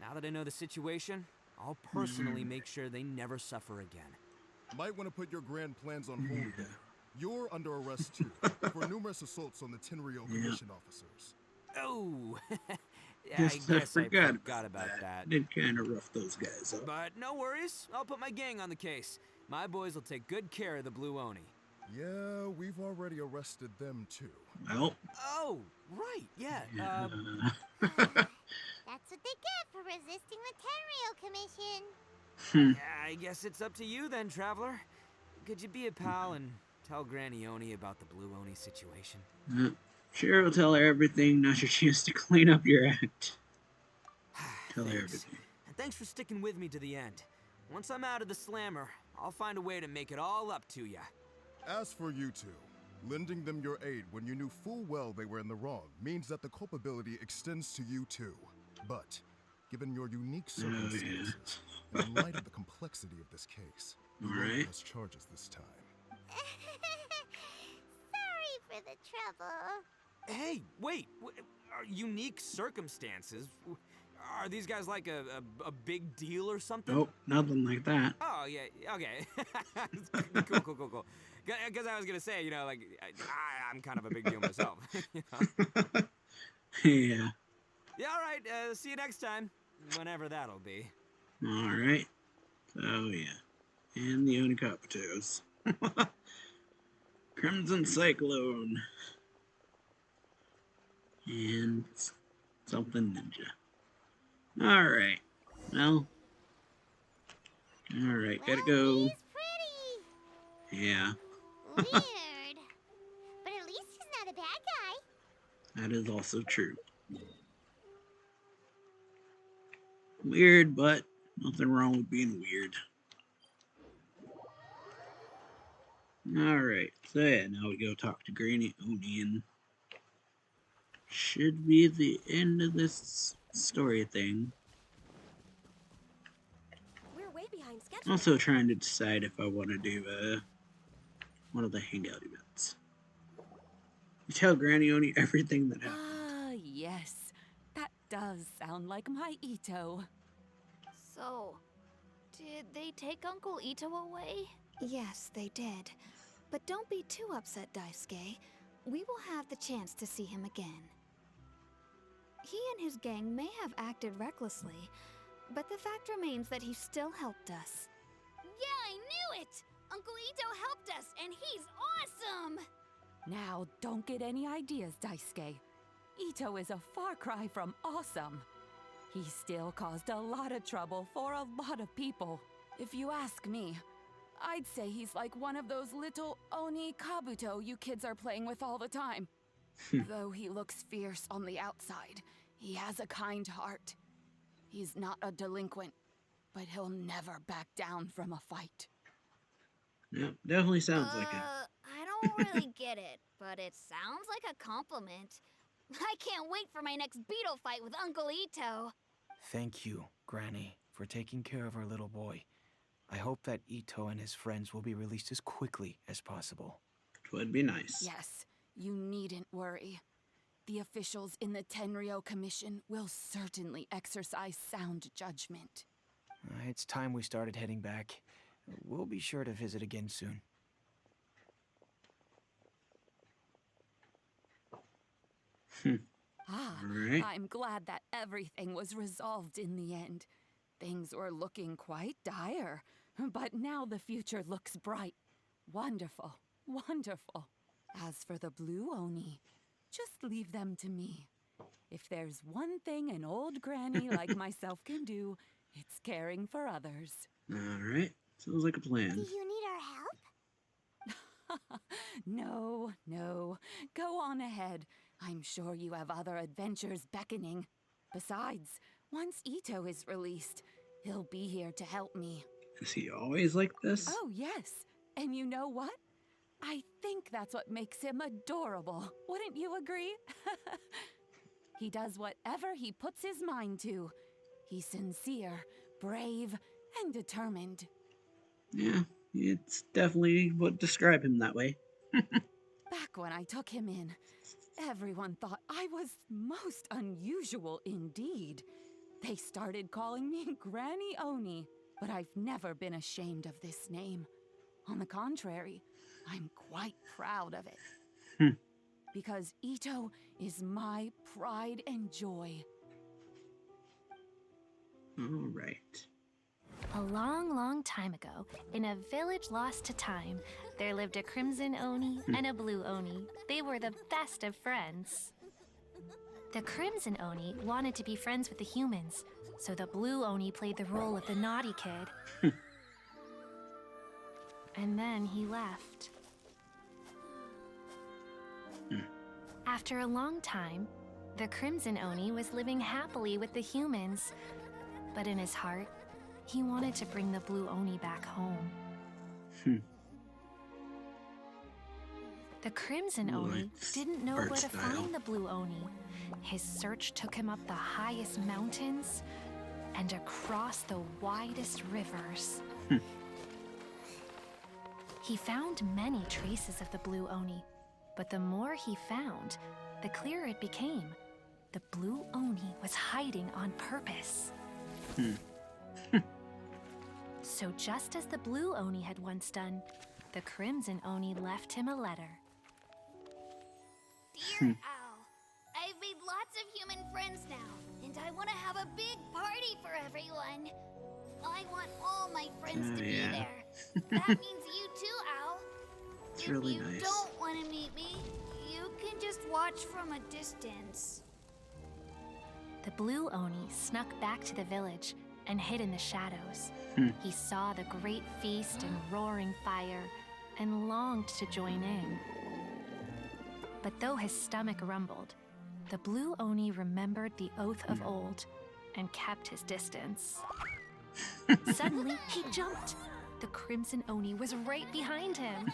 Now that I know the situation, I'll personally make sure they never suffer again. Might want to put your grand plans on hold there. You're under arrest too, for numerous assaults on the Tenryou Commission officers. Oh, yeah, Yes, I I guess forgot about that. Did kind of rough those guys up. But no worries, I'll put my gang on the case. My boys will take good care of the Blue Oni. Yeah, we've already arrested them too. Well, Oh, right, yeah. That's what they get for resisting the Tenryou Commission. Yeah, I guess it's up to you then, Traveler. Could you be a pal and tell Granny Oni about the Blue Oni situation? sure, we'll tell her everything. Now's your chance to clean up your act. Tell her Thanks. everything. And thanks for sticking with me to the end. Once I'm out of the slammer, I'll find a way to make it all up to ya. As for you two, lending them your aid when you knew full well they were in the wrong means that the culpability extends to you too. But, given your unique circumstances, and in light of the complexity of this case, the law Alright. has charges this time. Sorry for the trouble. Hey, wait. Are unique circumstances? Are these guys like a big deal or something? Nope, nothing like that. Oh, yeah, okay. Cool. Because I was going to say, you know, like, I'm kind of a big deal myself. You know? Yeah. Yeah, all right. See you next time. Whenever that'll be. Alright. So, yeah. And the Onikabutos. Crimson Cyclone. And something ninja. Alright. Well. Alright, gotta go. He's pretty. Yeah, Weird. But at least he's not a bad guy. that is also true. Weird, but nothing wrong with being weird. Alright, so yeah, now we go talk to Granny Oni and should be the end of this story thing. We're way behind schedule. Also trying to decide if I want to do one of the hangout events. You tell Granny Oni everything that happened. Ah, yes. That does sound like my Itto. So, did they take Uncle Itto away? Yes, they did. But don't be too upset, Daisuke. We will have the chance to see him again. He and his gang may have acted recklessly, but the fact remains that he still helped us. Yeah, I knew it! Uncle Itto helped us, and he's awesome! Now, don't get any ideas, Daisuke. Itto is a far cry from awesome. He still caused a lot of trouble for a lot of people. If you ask me, I'd say he's like one of those little Oni Kabuto you kids are playing with all the time. Though he looks fierce on the outside, he has a kind heart. He's not a delinquent, but he'll never back down from a fight. Yep, definitely sounds like it. I don't really get it, but it sounds like a compliment. I can't wait for my next beetle fight with Uncle Itto. Thank you, Granny, for taking care of our little boy. I hope that Itto and his friends will be released as quickly as possible. It would be nice. Yes, you needn't worry. The officials in the Tenryou Commission will certainly exercise sound judgment. It's time we started heading back. We'll be sure to visit again soon. Right. I'm glad that everything was resolved in the end. Things were looking quite dire, but now the future looks bright. Wonderful, Wonderful. As for the blue Oni, just leave them to me. If there's one thing an old granny like myself can do, it's caring for others. Alright, sounds like a plan. Do you need our help? No, no. Go on ahead. I'm sure you have other adventures beckoning. Besides, once Itto is released, he'll be here to help me. Is he always like this? Oh, yes. And you know what? I think that's what makes him adorable. Wouldn't you agree? He does whatever he puts his mind to. He's sincere, brave, and determined. Yeah, it's definitely would describe him that way. Back when I took him in, everyone thought I was most unusual indeed. They started calling me Granny Oni, but I've never been ashamed of this name. On the contrary, I'm quite proud of it. Because Itto is my pride and joy. All right. A long, long time ago, in a village lost to time, there lived a crimson Oni and a blue Oni. They were the best of friends. The crimson Oni wanted to be friends with the humans, so the blue Oni played the role of the naughty kid. And then he left. After a long time, the crimson Oni was living happily with the humans, but in his heart, he wanted to bring the blue Oni back home. The crimson Oni didn't know where to find the blue Oni. His search took him up the highest mountains and across the widest rivers. He found many traces of the blue Oni, but the more he found, the clearer it became. The blue Oni was hiding on purpose. So just as the blue Oni had once done, the crimson Oni left him a letter. Dear Owl, I've made lots of human friends now, and I want to have a big party for everyone. I want all my friends to be there. That means you too, Owl. It's really nice. If you don't want to meet me, you can just watch from a distance. The blue Oni snuck back to the village and hid in the shadows. He saw the great feast and roaring fire and longed to join in. But though his stomach rumbled, the blue Oni remembered the oath of old and kept his distance. Suddenly, he jumped. The crimson Oni was right behind him.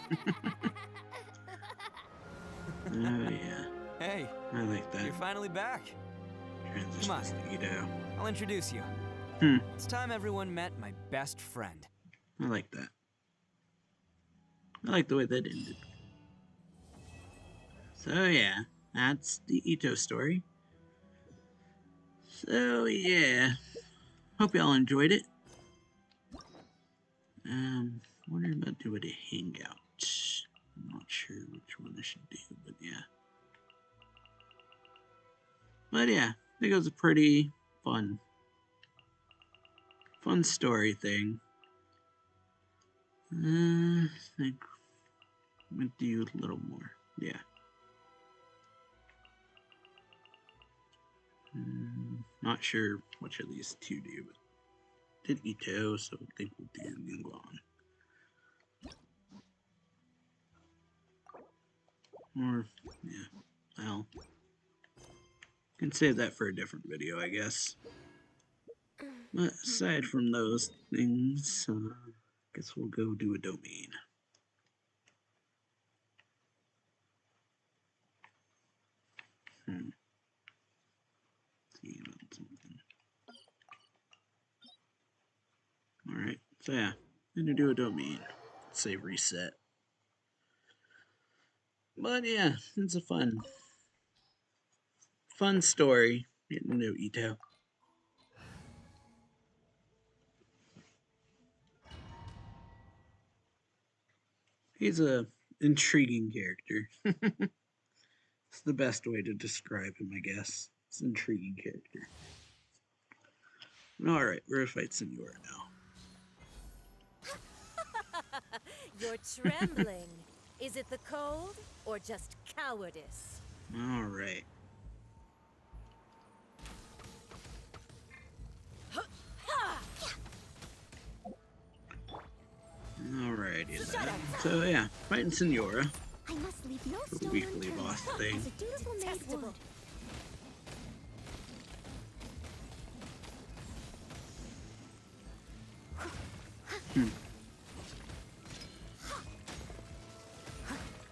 Oh, yeah. Hey. I like that. You're finally back. Come on. I'll introduce you. It's time everyone met my best friend. I like that. I like the way that ended. So yeah, that's the Itto story. So yeah, hope y'all enjoyed it. Wondering about doing a hangout. I'm not sure which one I should do, but yeah. But yeah, I think it was a pretty fun story thing. I think I'm gonna do a little more. Yeah. Not sure which of these two do, but did Itto, so I think we'll do Ningguang. Or, yeah, well, can save that for a different video, I guess. But aside from those things, I guess we'll go do a domain. See about something. Alright, so yeah, I'm gonna do a domain. Save reset. But yeah, it's a fun story. Getting to know Itto. He's a intriguing character. It's the best way to describe him, I guess. It's an intriguing character. Alright, we're gonna fight Senora now. You're trembling. Is it the cold or just cowardice? All right. Alrighty then. So yeah, fighting Senora. I must leave no The stone weekly unturned. boss thing. As a dutiful maid would.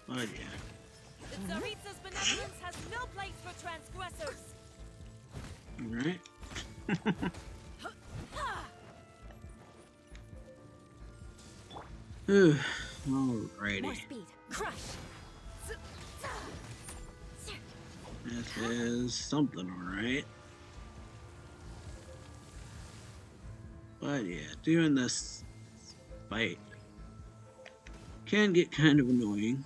Oh yeah. The Tsaritsa's benevolence has no place for transgressors. Alright. Alrighty. More speed. Crush. This is something, alright. But yeah, doing this fight can get kind of annoying.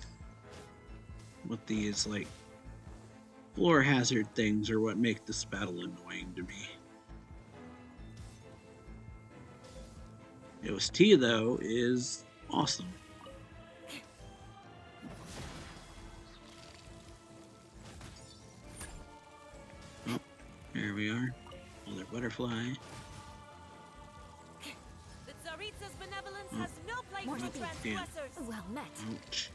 With these, like, floor hazard things are what make this battle annoying to me. OST, though, is awesome. Oh, here we are. Another butterfly. The Tsaritsa's benevolence has no place for transgressors. Well met. Ouch.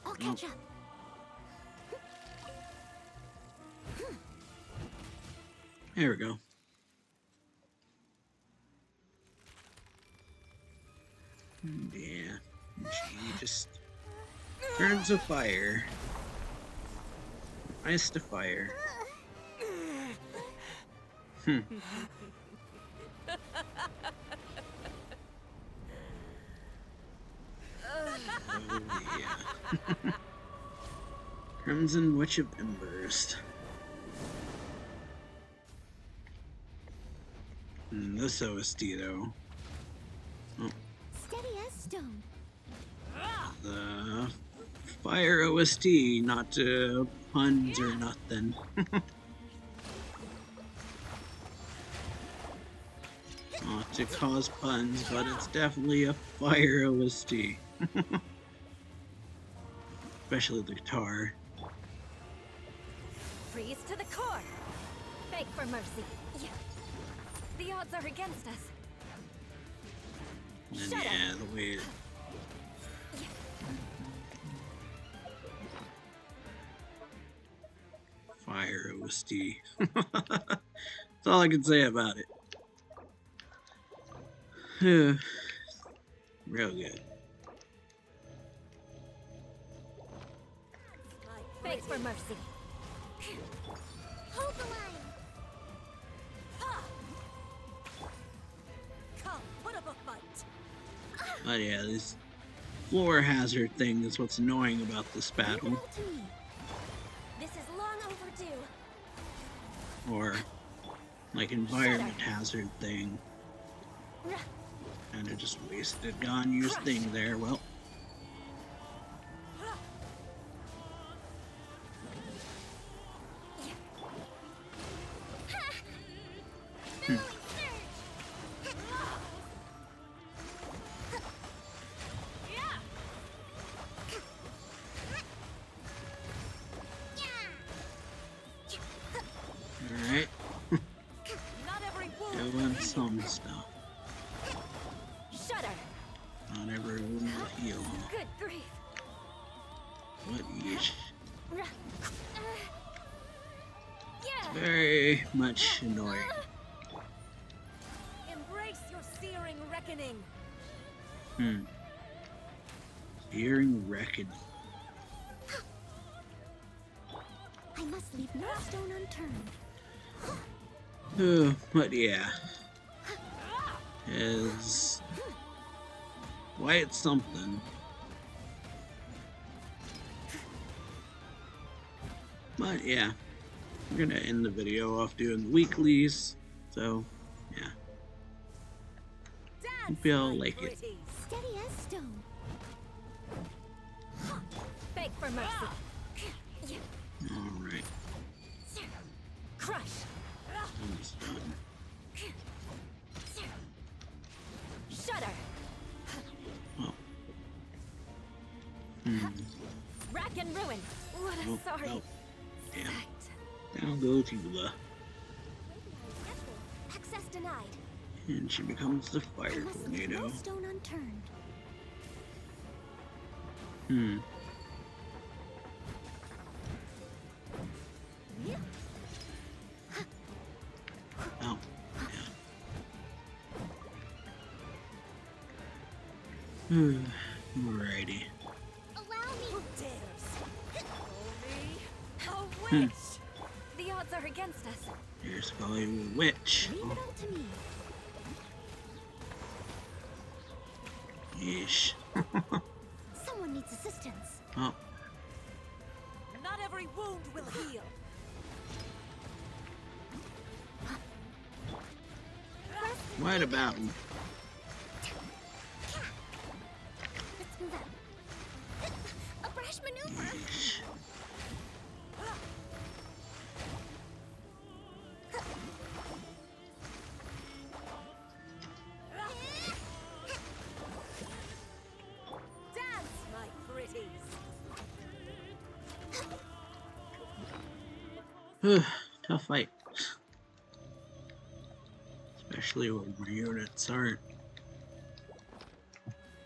I'll catch up. There we go. Yeah. She just turns to fire. Ice to fire. Oh, yeah. Crimson Witch of Embers. And this OST, though. Oh, Steady as stone. the fire OST, not puns or nothing. Not to cause puns, but it's definitely a fire OST. Especially the guitar. Freeze to the core. Beg for mercy. Yeah. The odds are against us. And yeah, the way fire OST. That's all I can say about it. Real good. Beg for mercy. Hold the line. Come, put up a fight. But yeah, this floor hazard thing is what's annoying about this battle. To me. This is long overdue. Or like environment hazard thing. And I just wasted gone used thing there. Well. Alright. Doing some stuff. Shudder. Not everyone will heal. Good grief. What yeesh. Yeah. Very much annoying. Embrace your searing reckoning. Hearing reckoning. I must leave no stone unturned. But yeah. Is quite something. But yeah. We're gonna end the video off doing the weeklies. So, yeah. Hope y'all like it. Steady as stone. Beg for mercy. Alright. Crush. Almost done. Shudder. Oh. Rack and ruin. What a Oh, sorry oh, damn. sight. Down goes Eula. Access denied. And she becomes the fire I must leave tornado. no stone unturned. Hmm. Oh, yeah. Alrighty. Allow me. Who dares? A Hmm. witch! The odds are against us. Here's calling a witch. Leave it all to me. Yeesh. Someone needs assistance. Oh, Not every wound will heal. what about him? Let's move out. A brash maneuver. Yeesh. Dance, my pretties. Tough fight. Especially when my units aren't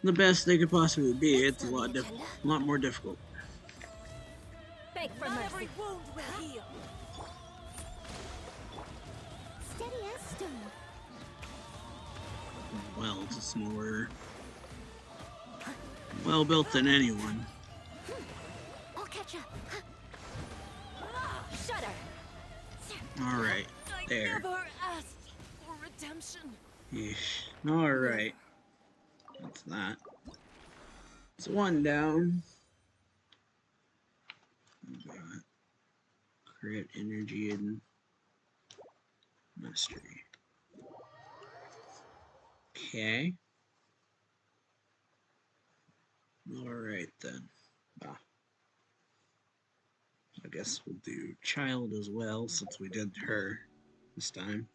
the best they could possibly be. It's a lot more difficult. Beg for mercy. Every wound will heal. Steady as stone. Well, it's more well built than anyone. I'll catch up. Shudder. Alright, there. Never asked for redemption. Yeesh. Alright. That's that. It's one down. Got crit, energy, and mastery. Okay. Alright then. Ah. I guess we'll do child as well, since we did her this time.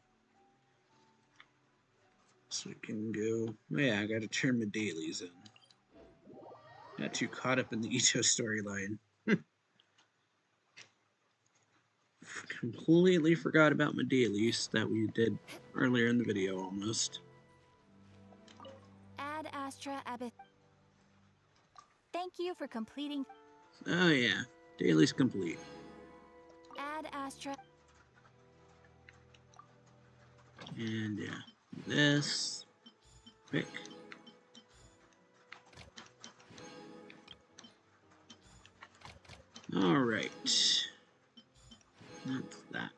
So we can go. Oh yeah, I gotta turn my dailies in. Got too caught up in the Itto storyline. Completely forgot about my dailies that we did earlier in the video almost. Ad Astra Abyss. Thank you for completing. Oh yeah, dailies complete. Ad Astra. And yeah, this. Quick. Alright. That's that.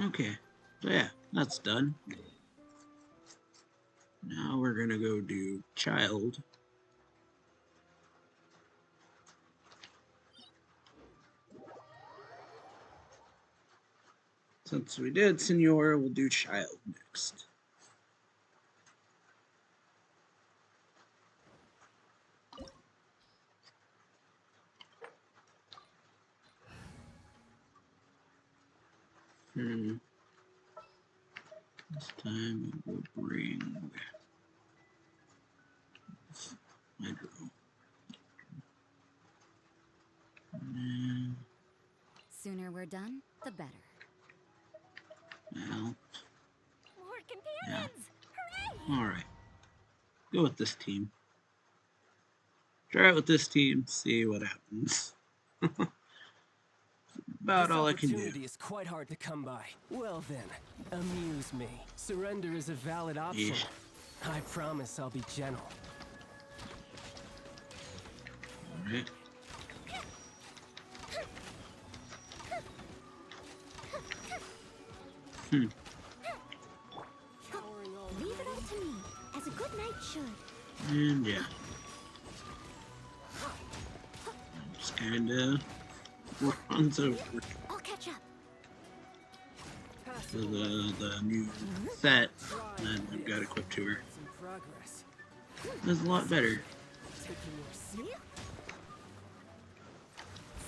Okay. So yeah, that's done. Now we're gonna go do child. Since we did Senora, we'll do child next. This time we'll bring Hydro. Sooner we're done, the better. Well, More companions! yeah. Alright. Go with this team. Try it with this team, see what happens. About all I can do. This opportunity is quite hard to come by. Well then, amuse me. Surrender is a valid option. Yeesh. I promise I'll be gentle. Alright. Leave it all to me, as a good knight should. And yeah. Just kinda runs over I'll catch up. to the new set that I've got equipped to her. That's a lot better.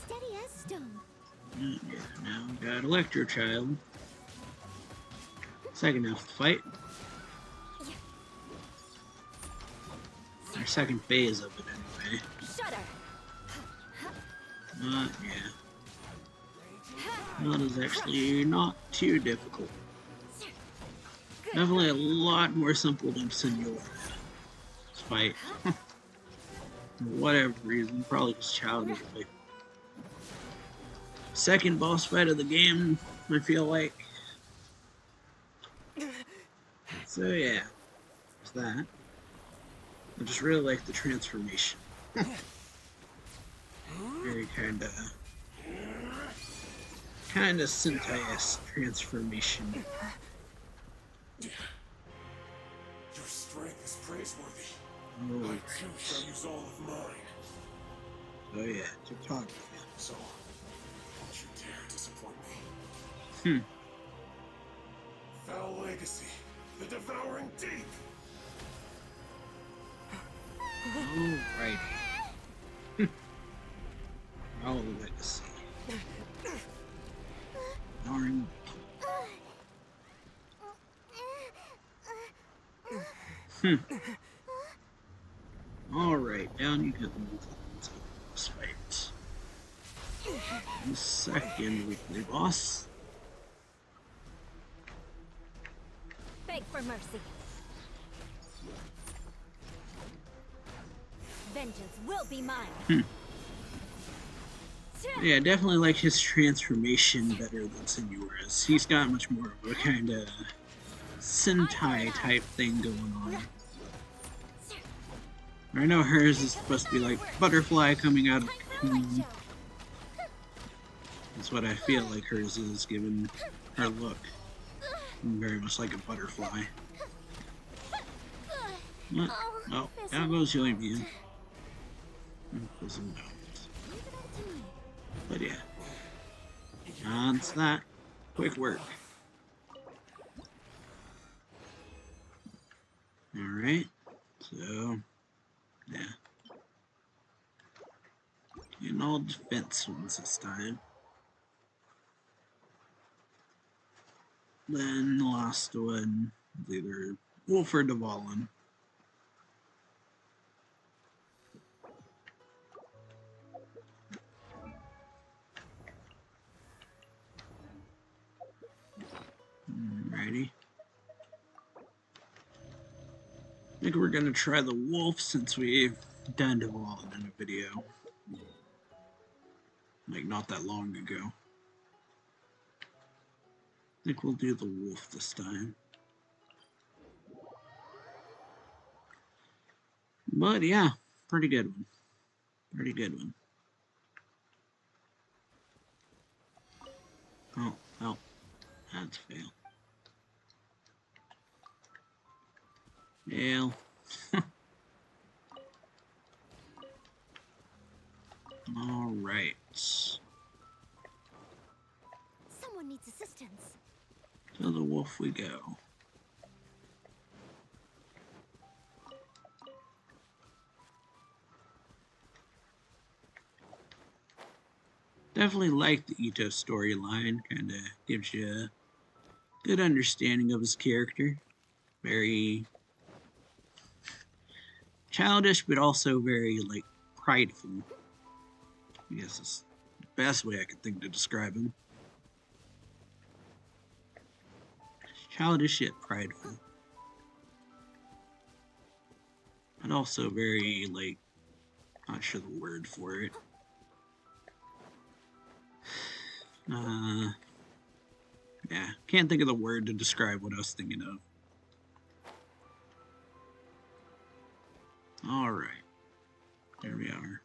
Steady as stone. And yeah, now we got Electro Child. Second half of the fight. Our second phase of it anyway. Yeah. That is actually not too difficult. Definitely a lot more simple than Senor's fight. For whatever reason, probably just childishly. Second boss fight of the game, I feel like. So yeah, there's that. I just really like the transformation. Very kinda Sentai-esque transformation. Your strength is praiseworthy. Oh, I too shall use all of mine. Oh yeah, Arataki. So, don't you dare disappoint me. Foul legacy, the devouring deep. Alrighty. Foul legacy. Darn. Alright, down you go. Let's fight. The second weekly boss. Beg for mercy. Vengeance will be mine. Yeah, definitely like his transformation better than Senor's. He's got much more of a kind of Sentai type thing going on. I know hers is supposed to be like butterfly coming out of the cocoon. That's what I feel like hers is, given her look. Very much like a butterfly. What? Oh, down goes Yoimiya. But yeah. That's that. Quick work. Alright. So, yeah. Getting all defense ones this time. Then the last one is either Wolf or Dvalin. Alrighty. I think we're gonna try the Wolf since we've done Dvalin in a video. Like, not that long ago. I think we'll do the Wolf this time. But yeah, pretty good one. Pretty good one. Oh, that's fail. Fail. Alright. Someone needs assistance. To the Wolf we go. Definitely like the Itto storyline. Kinda gives you a good understanding of his character. Very childish, but also very, like, prideful. I guess it's the best way I could think to describe him. Childish yet prideful. But also very, like, not sure the word for it. Yeah, can't think of the word to describe what I was thinking of. Alright. Here we are.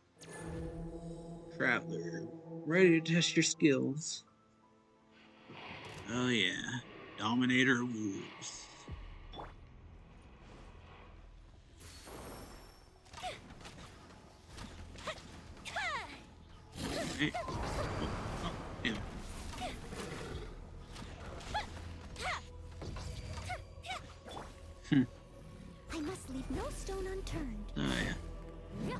Traveler. Ready to test your skills. Oh yeah. Dominator Wolves. Hey. Oh, yeah. I must leave no stone unturned. Oh yeah.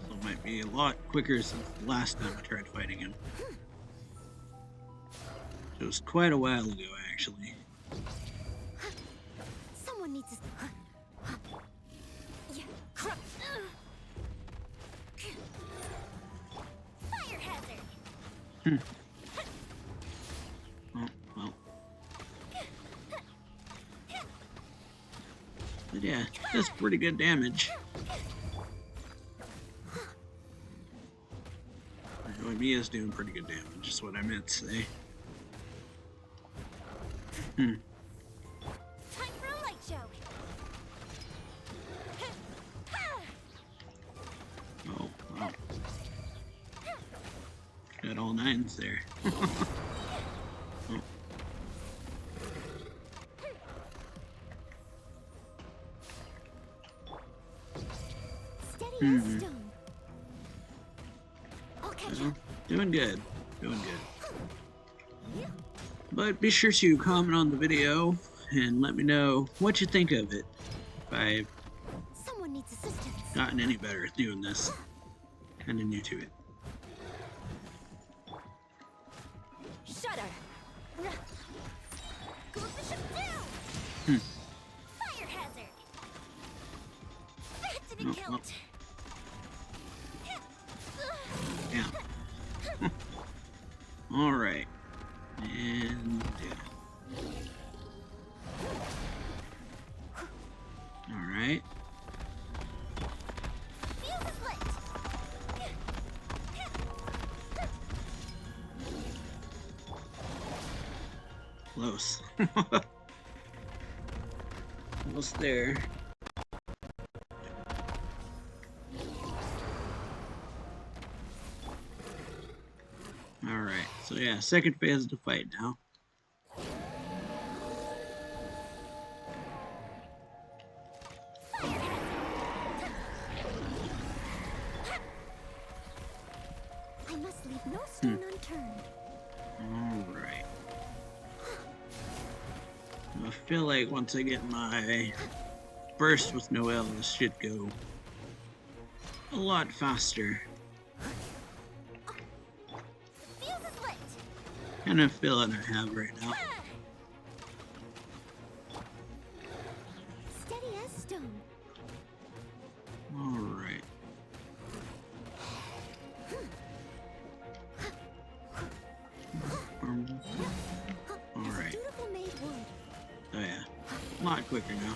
So it might be a lot quicker since the last time I tried fighting him. It was quite a while ago, actually. Someone needs Fire hazard. Oh, well. But yeah, that's pretty good damage. Or Mia's doing pretty good damage, is what I meant to say. Time for a light show. Oh, wow. Got all nines there. Oh. Steady as stone. I'll catch Well, up. doing good. Doing good. But be sure to comment on the video and let me know what you think of it. If I've Someone needs assistance. gotten any better at doing this. Kinda new to it. Shudder. Goes the ship down. Hmm. Fire hazard. That didn't Oh, count. Yeah. Alright. And yeah. Alright. Fuse is lit. Close. Almost there. Alright, so yeah, second phase of the fight now. I must leave no stone unturned. Alright. I feel like once I get my burst with Noelle, this should go a lot faster. Fuse is lit. Kind of feeling I have right now. Steady as stone. Alright. Alright. Beautiful made wood. Oh yeah. A lot quicker now.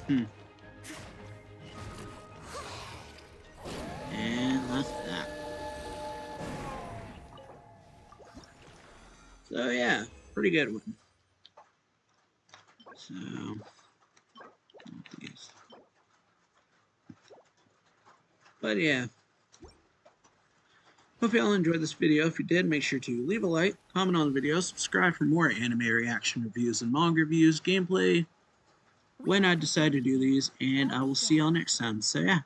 Hmm. And that's that. So yeah, pretty good one. So, but yeah. Hope y'all enjoyed this video. If you did, make sure to leave a like, comment on the video, subscribe for more anime reaction reviews and manga reviews, gameplay, when I decide to do these, and I will see y'all next time. So yeah,